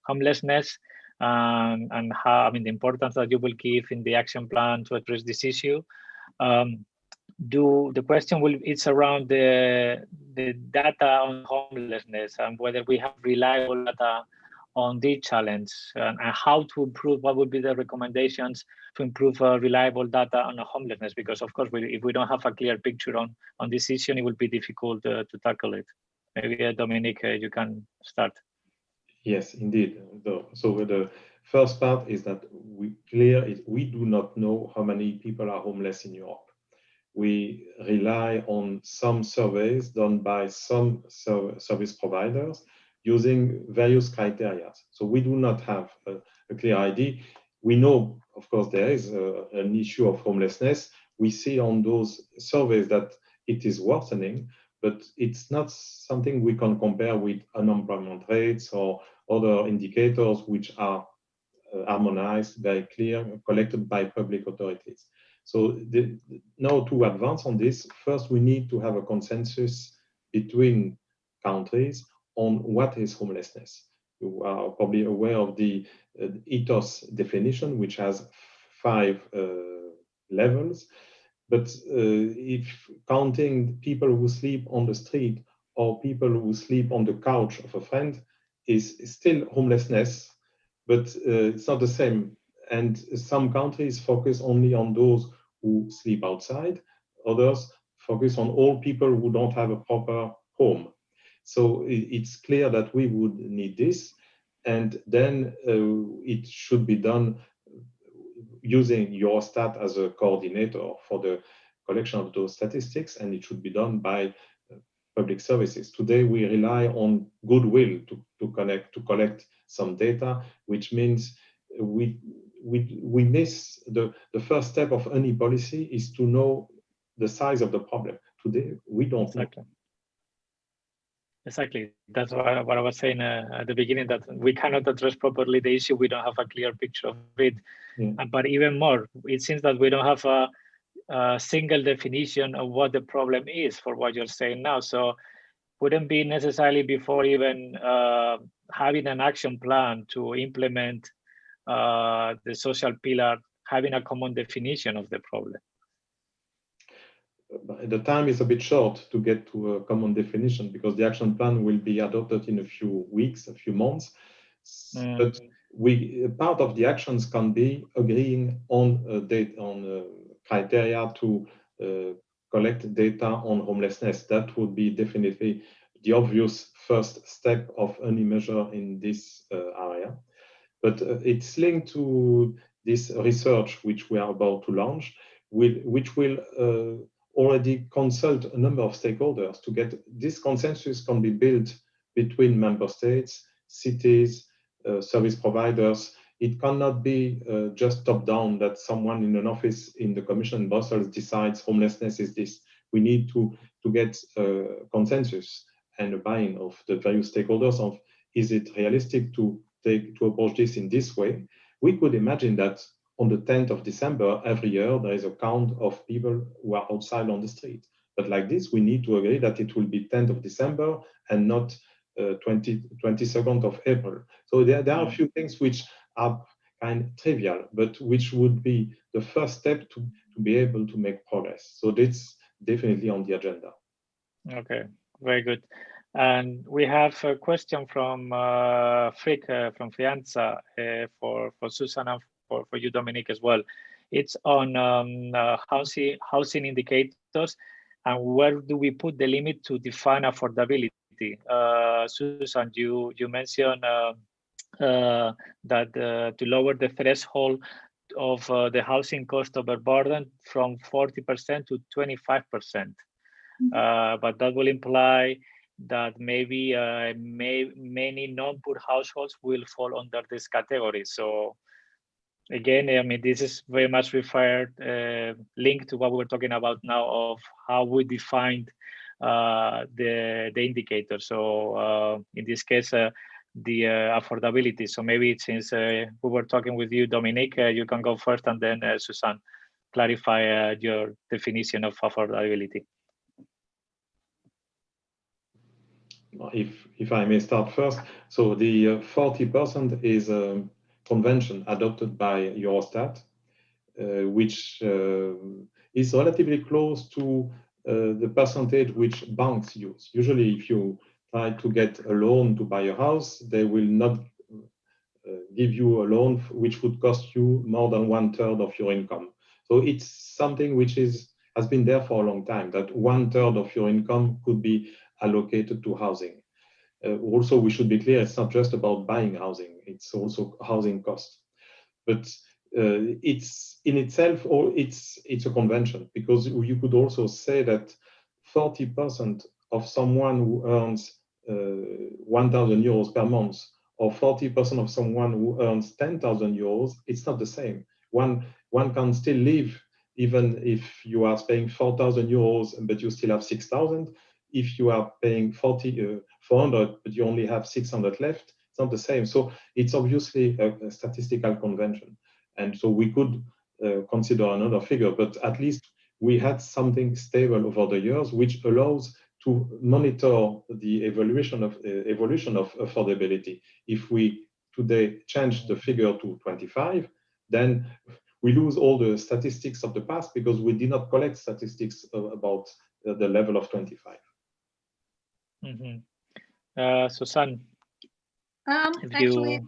homelessness and how, I mean, the importance that you will give in the action plan to address this issue. The question it's around the data on homelessness and whether we have reliable data on the challenge, and how to improve. What would be the recommendations to improve reliable data on homelessness? Because of course, if we don't have a clear picture on this issue, it will be difficult to tackle it. Maybe Dominique, you can start. Yes, indeed. So the first part is that we do not know how many people are homeless in Europe. We rely on some surveys done by some service providers using various criteria. So we do not have a clear idea. We know, of course, there is an issue of homelessness. We see on those surveys that it is worsening, but it's not something we can compare with unemployment rates or other indicators which are harmonized, very clear, collected by public authorities. So now to advance on this, first we need to have a consensus between countries on what is homelessness. You are probably aware of the ethos definition, which has 5 levels. But if counting people who sleep on the street or people who sleep on the couch of a friend is still homelessness, but it's not the same. And some countries focus only on those who sleep outside. Others focus on all people who don't have a proper home. So it's clear that we would need this. And then it should be done using Eurostat as a coordinator for the collection of those statistics, and it should be done by public services. Today, we rely on goodwill to collect some data, which means we miss the first step of any policy is to know the size of the problem. today, we don't Exactly. know. Exactly. That's what I was saying at the beginning, that we cannot address properly the issue. We don't have a clear picture of it. Yeah. But even more, it seems that we don't have a single definition of what the problem is for what you're saying now. So wouldn't be necessarily before even having an action plan to implement the social pillar, having a common definition of the problem. The time is a bit short to get to a common definition because the action plan will be adopted in a few weeks, a few months. But part of the actions can be agreeing on criteria to collect data on homelessness. That would be definitely the obvious first step of any measure in this area. But it's linked to this research which we are about to launch, which will already consult a number of stakeholders to get this consensus can be built between member states, cities, service providers. It cannot be just top down that someone in an office in the Commission in Brussels decides homelessness is this. We need to get consensus and a buy-in of the various stakeholders of is it realistic to approach this in this way. We could imagine that on the 10th of December, every year, there is a count of people who are outside on the street. But like this, we need to agree that it will be 10th of December and not 22nd of April. So there are a few things which are kind of trivial, but which would be the first step to be able to make progress. So that's definitely on the agenda. Okay, very good. And we have a question from Frick from FEANTSA for Susan and for you, Dominique, as well. It's on housing indicators and where do we put the limit to define affordability? Susan, you mentioned that to lower the threshold of the housing cost overburden from 40% to 25%. But that will imply that maybe many non-poor households will fall under this category. So again, I mean, this is very much linked to what we're talking about now of how we defined the indicator. So in this case, the affordability. So maybe since we were talking with you, Dominique, you can go first, and then Susan, clarify your definition of affordability. If I may start first, so the 40% is a convention adopted by Eurostat, which is relatively close to the percentage which banks use. Usually, if you try to get a loan to buy a house, they will not give you a loan which would cost you more than 1/3 of your income. So it's something which has been there for a long time, that 1/3 of your income could be allocated to housing. Also, we should be clear, it's not just about buying housing, it's also housing cost. But it's in itself, or it's a convention, because you could also say that 40% of someone who earns 1,000 euros per month, or 40% of someone who earns 10,000 euros, it's not the same. One can still live even if you are paying 4,000 euros, but you still have 6,000. If you are paying 400, but you only have 600 left, it's not the same. So it's obviously a statistical convention. And so we could consider another figure, but at least we had something stable over the years, which allows to monitor the evolution of affordability. If we today change the figure to 25, then we lose all the statistics of the past because we did not collect statistics about the level of 25. Susan, actually,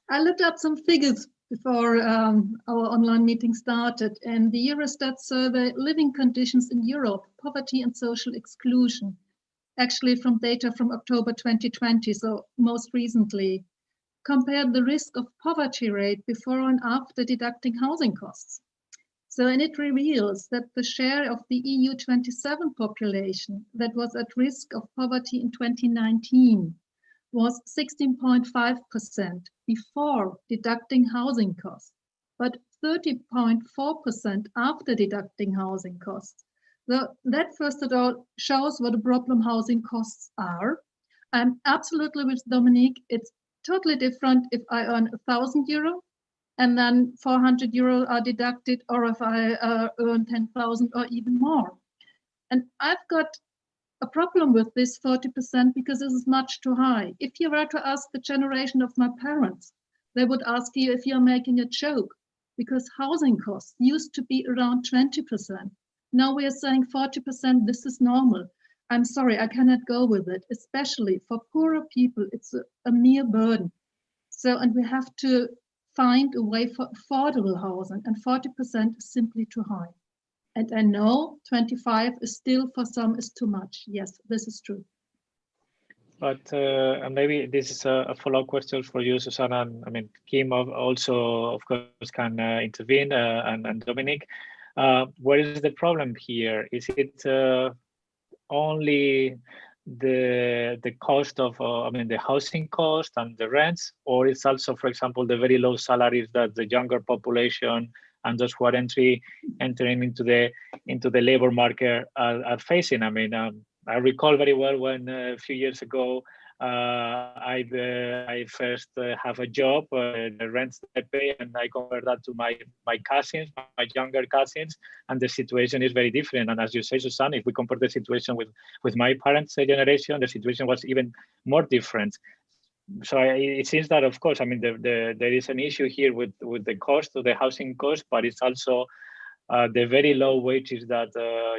I looked up some figures before our online meeting started, and the Eurostat survey Living Conditions in Europe, Poverty and Social Exclusion, actually from data from October 2020, so most recently, compared the risk of poverty rate before and after deducting housing costs. So, and it reveals that the share of the EU 27 population that was at risk of poverty in 2019 was 16.5% before deducting housing costs, but 30.4% after deducting housing costs. That first of all shows what the problem housing costs are. I'm absolutely with Dominique. It's totally different if I earn €1,000 and then 400 euro are deducted, or if I earn 10,000 or even more. And I've got a problem with this 40% because this is much too high. If you were to ask the generation of my parents, they would ask you if you're making a joke, because housing costs used to be around 20%. Now we are saying 40%, this is normal. I'm sorry, I cannot go with it, especially for poorer people. It's a mere burden. So, and we have to find a way for affordable housing, and 40% is simply too high. And I know 25 is still for some is too much. Yes, this is true. But maybe this is a follow-up question for you, Susanna. I mean, Kim also, of course, can intervene, and Dominic. Where is the problem here? Is it only the cost of, the housing cost and the rents, or it's also, for example, the very low salaries that the younger population and those who are entering into the labor market are facing? I mean, I recall very well when a few years ago I first have a job, the rents I pay, and I compare that to my cousins, my younger cousins, and the situation is very different. And as you say, Susanne, if we compare the situation with my parents' generation, the situation was even more different. So it seems that, of course, I mean, there is an issue here with the cost of the housing cost, but it's also the very low wages that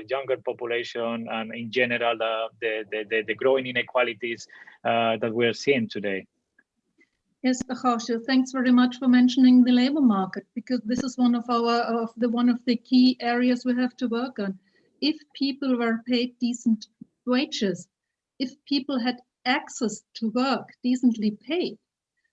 younger population and in general the growing inequalities that we're seeing today. Yes, Jorge, thanks very much for mentioning the labor market, because this is one of the key areas we have to work on. If people were paid decent wages, if people had access to work decently paid,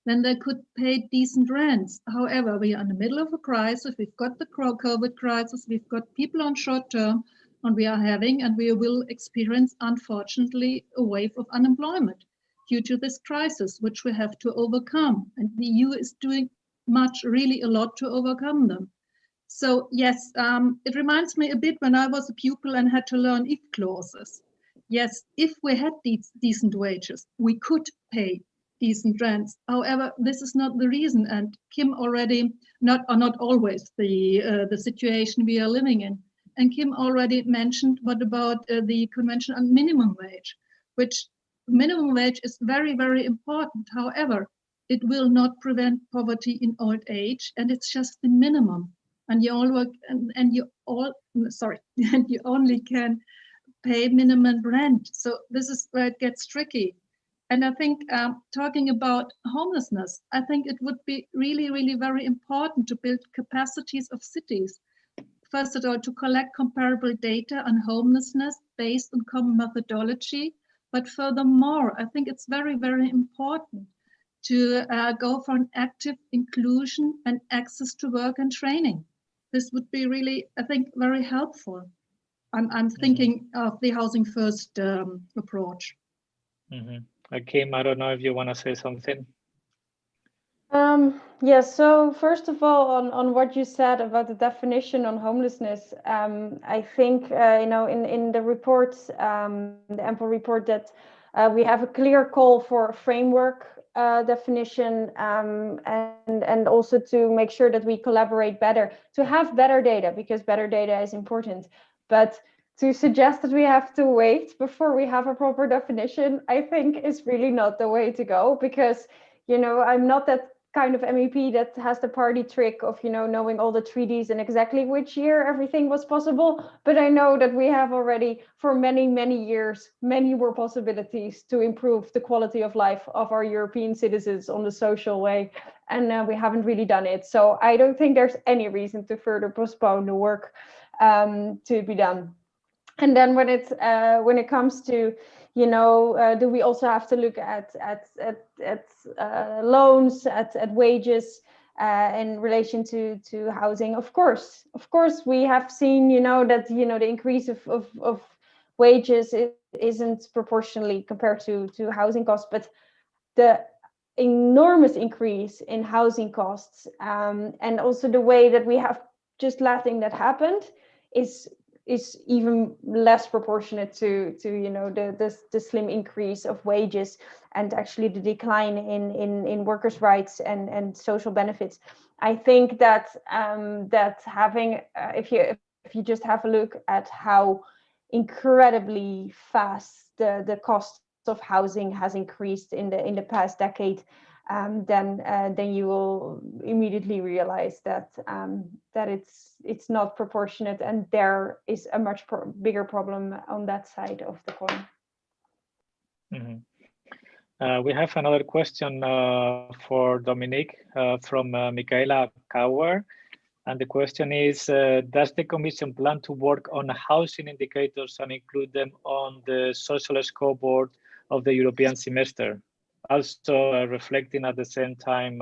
then they could pay decent rents. However, we are in the middle of a crisis. We've got the COVID crisis. We've got people on short term, and we will experience, unfortunately, a wave of unemployment due to this crisis, which we have to overcome. And the EU is doing really a lot to overcome them. So yes, it reminds me a bit when I was a pupil and had to learn if clauses. Yes, if we had decent wages, we could pay decent rents. However, this is not the reason, and Kim already, not always the situation we are living in. And Kim already mentioned what about the Convention on Minimum Wage, which minimum wage is very, very important. However, it will not prevent poverty in old age, and it's just the minimum. And you all work, and you only can pay minimum rent. So this is where it gets tricky. And I think talking about homelessness, I think it would be really, really very important to build capacities of cities. First of all, to collect comparable data on homelessness based on common methodology. But furthermore, I think it's very, very important to go for an active inclusion and access to work and training. This would be really, I think, very helpful. I'm thinking of the housing first approach. Kim, I don't know if you want to say something. Yes, so first of all, on what you said about the definition on homelessness, I think, in the report, the ample report, that we have a clear call for a framework definition, and also to make sure that we collaborate better, to have better data, because better data is important. But to suggest that we have to wait before we have a proper definition, I think is really not the way to go, because, I'm not that kind of MEP that has the party trick of, knowing all the treaties and exactly which year everything was possible. But I know that we have already, for many, many years, many more possibilities to improve the quality of life of our European citizens on the social way. And we haven't really done it. So I don't think there's any reason to further postpone the work to be done. And then when it comes to, do we also have to look at loans, at wages in relation to housing? Of course, we have seen, that the increase of wages isn't proportionally compared to housing costs, but the enormous increase in housing costs, and also the way that we have just letting that happened, is is even less proportionate to the slim increase of wages and actually the decline in workers' rights and social benefits. I think that that having if you just have a look at how incredibly fast the cost of housing has increased in the past decade, then you will immediately realize that it's not proportionate, and there is a much bigger problem on that side of the coin. Mm-hmm. We have another question for Dominique from Michaela Kauer. And the question is, does the Commission plan to work on housing indicators and include them on the social scoreboard of the European semester? Also reflecting at the same time,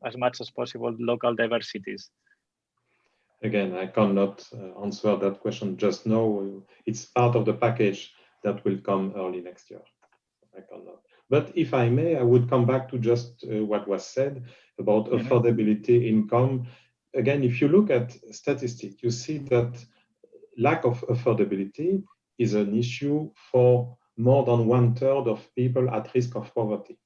as much as possible, local diversities. Again, I cannot answer that question just now. It's part of the package that will come early next year. I cannot. But if I may, I would come back to just what was said about affordability, income. Again, if you look at statistics, you see that lack of affordability is an issue for more than 1/3 of people at risk of poverty.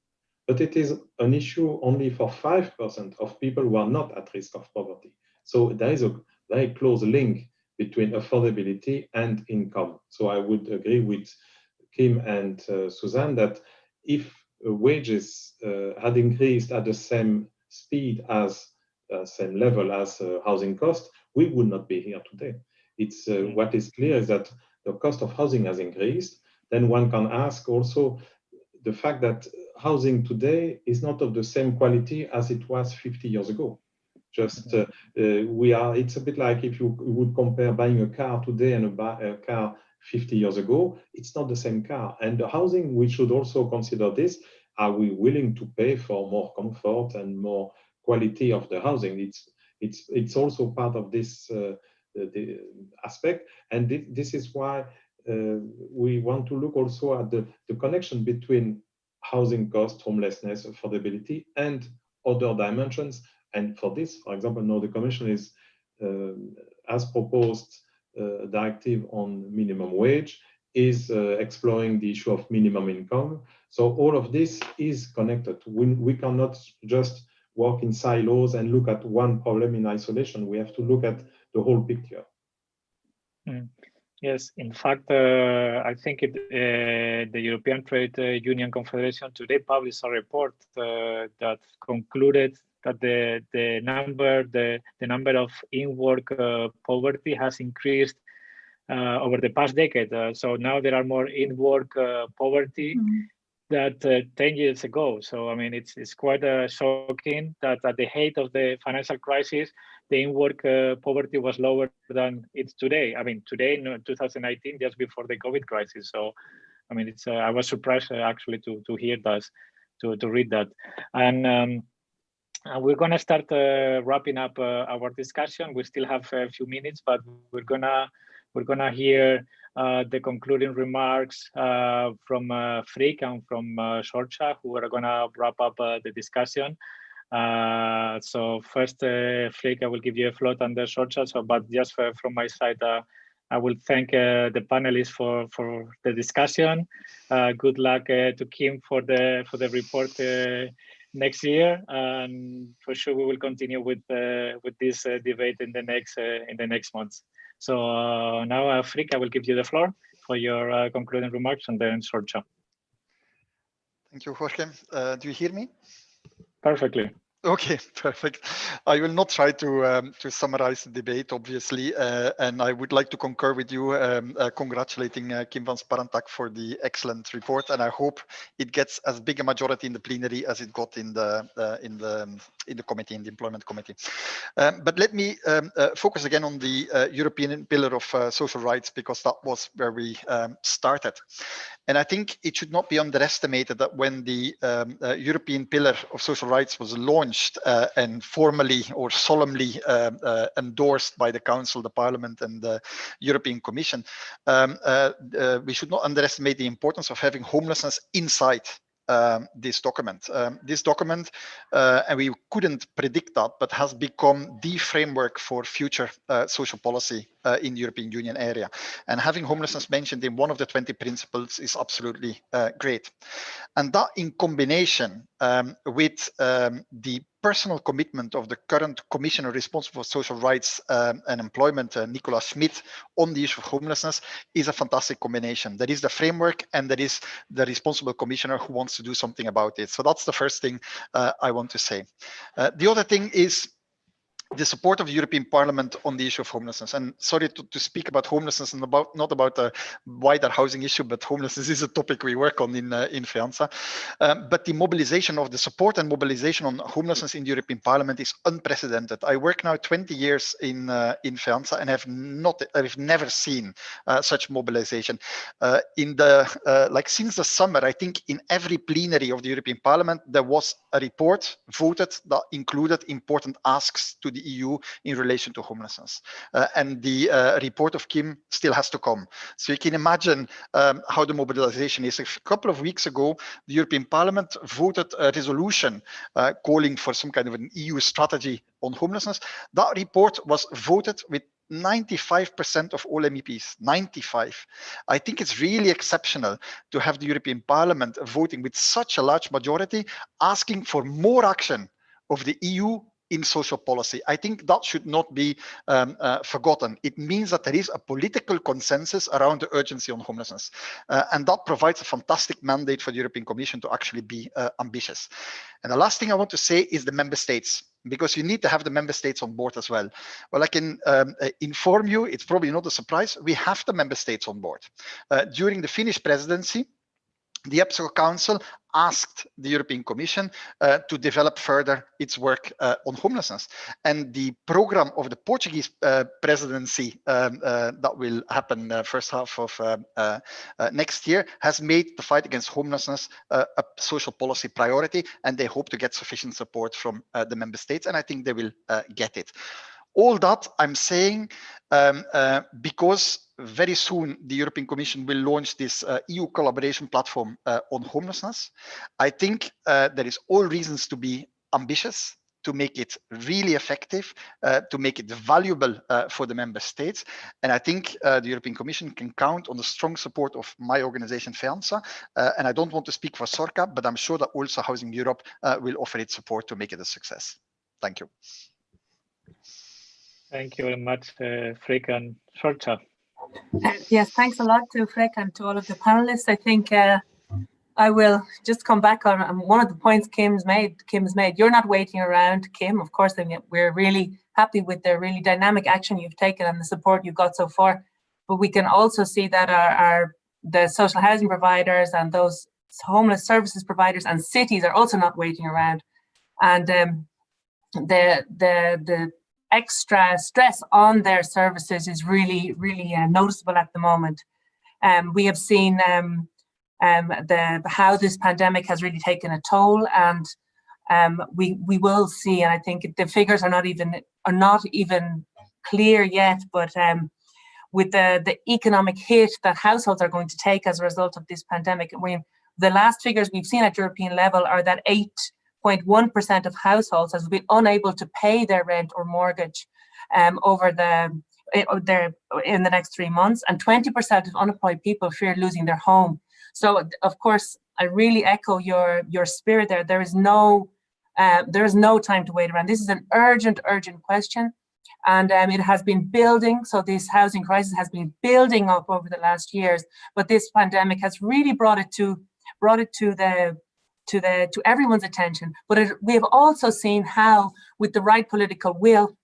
But it is an issue only for 5% of people who are not at risk of poverty. So there is a very close link between affordability and income. So I would agree with Kim and Suzanne that if wages had increased at the same speed as same level as housing cost, we would not be here today. It's what is clear is that the cost of housing has increased. Then one can ask also the fact that housing today is not of the same quality as it was 50 years ago. Just it's a bit like if you would compare buying a car today and a car 50 years ago, it's not the same car. And the housing, we should also consider this. Are we willing to pay for more comfort and more quality of the housing? It's also part of this the aspect. And this is why we want to look also at the connection between housing cost, homelessness, affordability, and other dimensions. And for this, for example, now the Commission is, as proposed, a directive on minimum wage, is exploring the issue of minimum income. So all of this is connected. We cannot just work in silos and look at one problem in isolation. We have to look at the whole picture. Yes, in fact, I think the European Trade Union Confederation today published a report that concluded that the number of in-work poverty has increased over the past decade. So now there are more in-work poverty than 10 years ago. So I mean, it's quite shocking that at the height of the financial crisis, the in-work poverty was lower than it's today. I mean, today in 2019, just before the COVID crisis. So I mean, it's I was surprised actually to hear that, to read that. And we're going to start wrapping up our discussion. We still have a few minutes, but we're gonna hear the concluding remarks from Frick and from Sorcha, who are gonna wrap up the discussion. So first, Frick, I will give you a floor, and Sorcha. So, but just from my side, I will thank the panelists for the discussion. Good luck to Kim for the report next year, and for sure we will continue with this debate in the next months. So now, Frick, I will give you the floor for your concluding remarks, and then Sorcha. Thank you, Jorge. Do you hear me? Perfectly. Okay, perfect. I will not try to summarize the debate, obviously, and I would like to concur with you, congratulating Kim van Sparentak for the excellent report, and I hope it gets as big a majority in the plenary as it got in the committee, in the employment committee. But let me focus again on the European Pillar of Social Rights, because that was where we started. And I think it should not be underestimated that when the European Pillar of Social Rights was launched and formally or solemnly endorsed by the Council, the Parliament, and the European Commission, we should not underestimate the importance of having homelessness inside this document. This document, and we couldn't predict that, but has become the framework for future social policy in the European Union area. And having homelessness mentioned in one of the 20 principles is absolutely great. And that in combination with the personal commitment of the current commissioner responsible for social rights and employment, Nicola Schmid, on the issue of homelessness is a fantastic combination. That is the framework, and that is the responsible commissioner who wants to do something about it. So that's the first thing I want to say. The other thing is the support of the European Parliament on the issue of homelessness. And sorry to speak about homelessness and not about a wider housing issue, but homelessness is a topic we work on in FEANTSA. But the mobilization of the support and mobilization on homelessness in the European Parliament is unprecedented. I work now 20 years in FEANTSA and I've never seen such mobilization. Since the summer, I think in every plenary of the European Parliament, there was a report voted that included important asks to the EU in relation to homelessness. And the report of Kim still has to come. So you can imagine how the mobilization is. A couple of weeks ago, the European Parliament voted a resolution calling for some kind of an EU strategy on homelessness. That report was voted with 95% of all MEPs, 95. I think it's really exceptional to have the European Parliament voting with such a large majority, asking for more action of the EU in social policy. I think that should not be forgotten. It means that there is a political consensus around the urgency on homelessness. And that provides a fantastic mandate for the European Commission to actually be ambitious. And the last thing I want to say is the member states, because you need to have the member states on board as well. Well, I can inform you, it's probably not a surprise, we have the member states on board. During the Finnish presidency, the EPSCO Council asked the European Commission to develop further its work on homelessness. And the program of the Portuguese presidency that will happen first half of next year has made the fight against homelessness a social policy priority, and they hope to get sufficient support from the member states, and I think they will get it. All that I'm saying because very soon the European Commission will launch this EU collaboration platform on homelessness. I think there is all reasons to be ambitious, to make it really effective, to make it valuable for the member states. And I think the European Commission can count on the strong support of my organization, FEANTSA. And I don't want to speak for SORCA, but I'm sure that also Housing Europe will offer its support to make it a success. Thank you. Thank you very much, Freek and Sorcha. Yes, thanks a lot to Freek and to all of the panelists. I think I will just come back on one of the points Kim's made. You're not waiting around, Kim. Of course, we're really happy with the really dynamic action you've taken and the support you've got so far. But we can also see that the social housing providers and those homeless services providers and cities are also not waiting around. And the extra stress on their services is really, really noticeable at the moment. We have seen how this pandemic has really taken a toll, and we will see. And I think the figures are not even clear yet. But with the economic hit that households are going to take as a result of this pandemic, the last figures we've seen at European level are that 8.1% of households has been unable to pay their rent or mortgage in the next 3 months, and 20% of unemployed people fear losing their home. So, of course, I really echo your spirit there. There is no time to wait around. This is an urgent question, and it has been building. So this housing crisis has been building up over the last years, but this pandemic has really brought it to everyone's attention. But we have also seen how, with the right political will,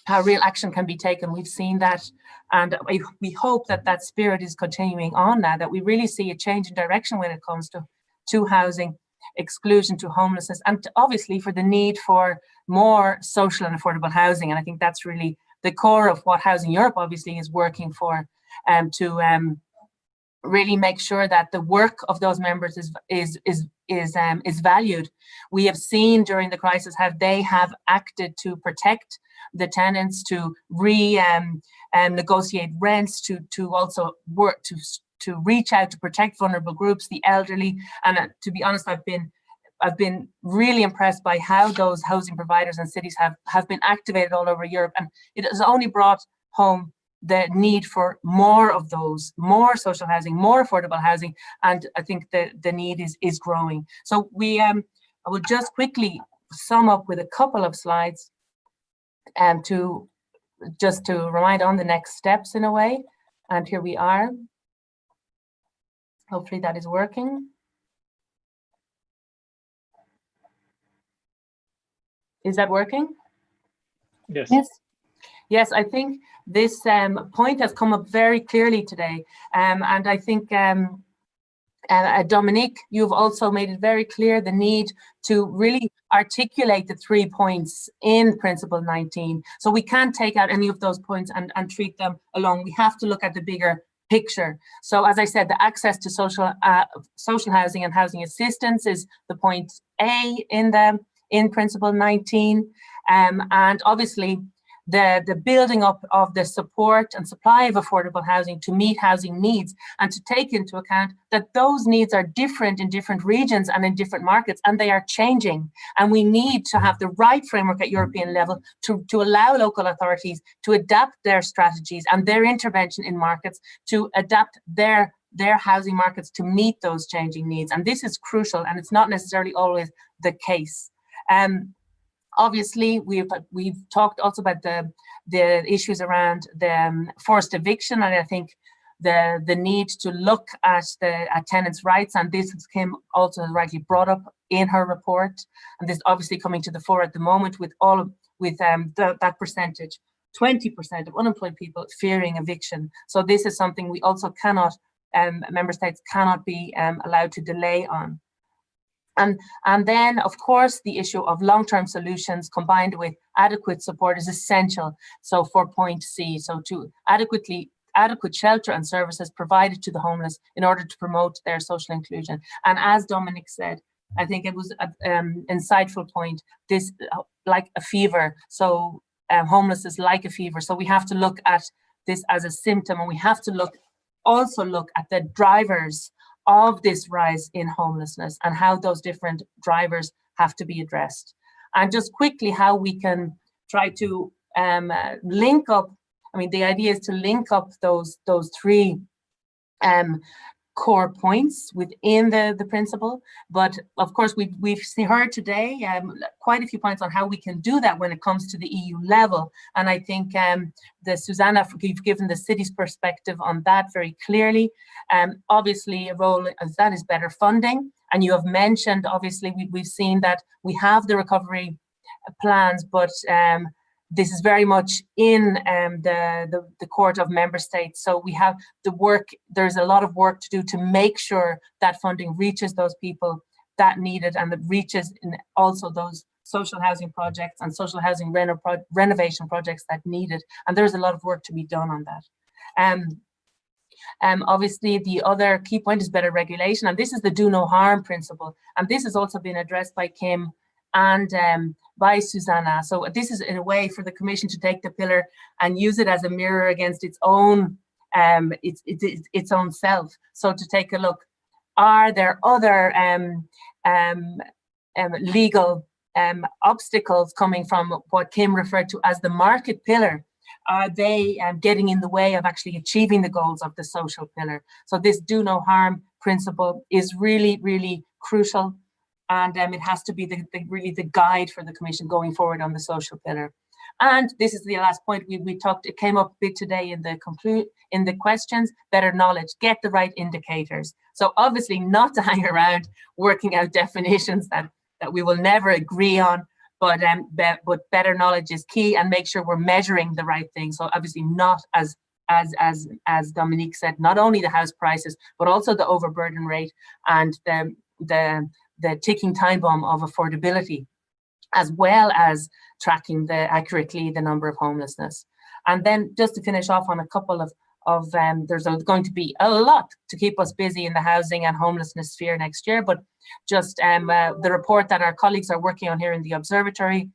how real action can be taken. We've seen that, and we hope that spirit is continuing on now, that we really see a change in direction when it comes to housing, exclusion, to homelessness, and obviously for the need for more social and affordable housing. And I think that's really the core of what Housing Europe obviously is working for, to really make sure that the work of those members is valued. We have seen during the crisis how they have acted to protect the tenants, to negotiate rents, to also work to reach out to protect vulnerable groups, the elderly. And to be honest, I've been really impressed by how those housing providers and cities have been activated all over Europe, and it has only brought home the need for more of those, more social housing, more affordable housing, and I think the need is growing. So I will just quickly sum up with a couple of slides to remind on the next steps in a way. And here we are. Hopefully that is working. Is that working? Yes. Yes. Yes, I think this point has come up very clearly today. And I think, Dominique, you've also made it very clear the need to really articulate the 3 points in Principle 19. So we can't take out any of those points and treat them alone. We have to look at the bigger picture. So as I said, the access to social housing and housing assistance is the point A in Principle 19. And obviously, the building up of the support and supply of affordable housing to meet housing needs, and to take into account that those needs are different in different regions and in different markets, and they are changing. And we need to have the right framework at European level to allow local authorities to adapt their strategies and their intervention in markets to adapt their housing markets to meet those changing needs. And this is crucial, and it's not necessarily always the case. Obviously, we've talked also about the issues around the forced eviction, and I think the need to look at tenants' rights, and this came also rightly brought up in her report, and this is obviously coming to the fore at the moment with that percentage, 20% of unemployed people fearing eviction. So this is something we also cannot, member states cannot be allowed to delay on. And then, of course, the issue of long-term solutions combined with adequate support is essential. So for point C, so to adequate shelter and services provided to the homeless in order to promote their social inclusion. And as Dominic said, I think it was an insightful point, this like a fever. So homeless is like a fever. So we have to look at this as a symptom, and we have to also look at the drivers of this rise in homelessness and how those different drivers have to be addressed. And just quickly how we can try to link up, I mean, the idea is to link up those 3 core points within the principle. But of course, we've heard today quite a few points on how we can do that when it comes to the EU level. And I think Susanna, you've given the city's perspective on that very clearly. Obviously, a role as that is better funding. And you have mentioned, obviously, we've seen that we have the recovery plans, but this is very much in the court of member states. So we have the work, there's a lot of work to do to make sure that funding reaches those people that need it, and that reaches in also those social housing projects and social housing renovation projects that need it. And there's a lot of work to be done on that. Obviously, the other key point is better regulation, and this is the do no harm principle. And this has also been addressed by Kim and by Susanna. So this is in a way for the Commission to take the pillar and use it as a mirror against its own its own self. So to take a look, are there other legal obstacles coming from what Kim referred to as the market pillar? Are they getting in the way of actually achieving the goals of the social pillar? So this do no harm principle is really, really crucial. And it has to be really the guide for the Commission going forward on the social pillar. And this is the last point we talked. It came up a bit today in the questions. Better knowledge, get the right indicators. So obviously not to hang around working out definitions that we will never agree on, but better knowledge is key, and make sure we're measuring the right thing. So obviously not as Dominique said, not only the house prices, but also the overburden rate and the ticking time bomb of affordability, as well as tracking accurately the number of homelessness. And then just to finish off on a couple of there's going to be a lot to keep us busy in the housing and homelessness sphere next year, but just the report that our colleagues are working on here in the Observatory,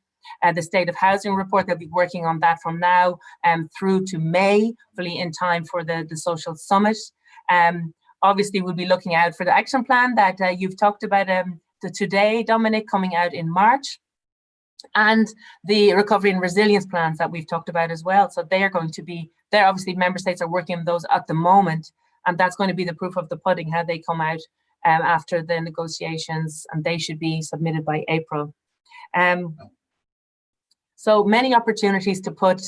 the State of Housing report, they'll be working on that from now through to May, fully in time for the Social Summit. Obviously, we'll be looking out for the action plan that you've talked about today, Dominic, coming out in March. and the recovery and resilience plans that we've talked about as well. So they're obviously member states are working on those at the moment, and that's going to be the proof of the pudding, how they come out after the negotiations, and they should be submitted by April. So many opportunities to put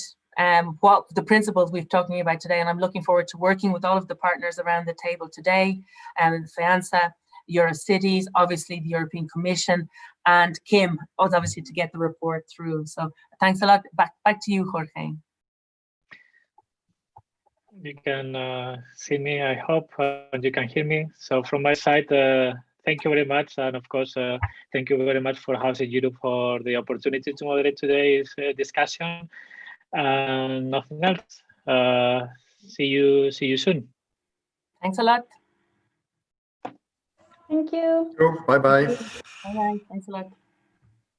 what the principles we've talking about today, and I'm looking forward to working with all of the partners around the table today, FEANTSA, Eurocities, obviously the European Commission, and Kim, obviously, to get the report through. So thanks a lot. Back to you, Jorge. You can see me, I hope, and you can hear me. So from my side, thank you very much. And of course, thank you very much for Housing Europe for the opportunity to moderate today's discussion. And nothing else. See you soon. Thanks a lot. Thank you. Bye-bye. Bye-bye. Thanks a lot.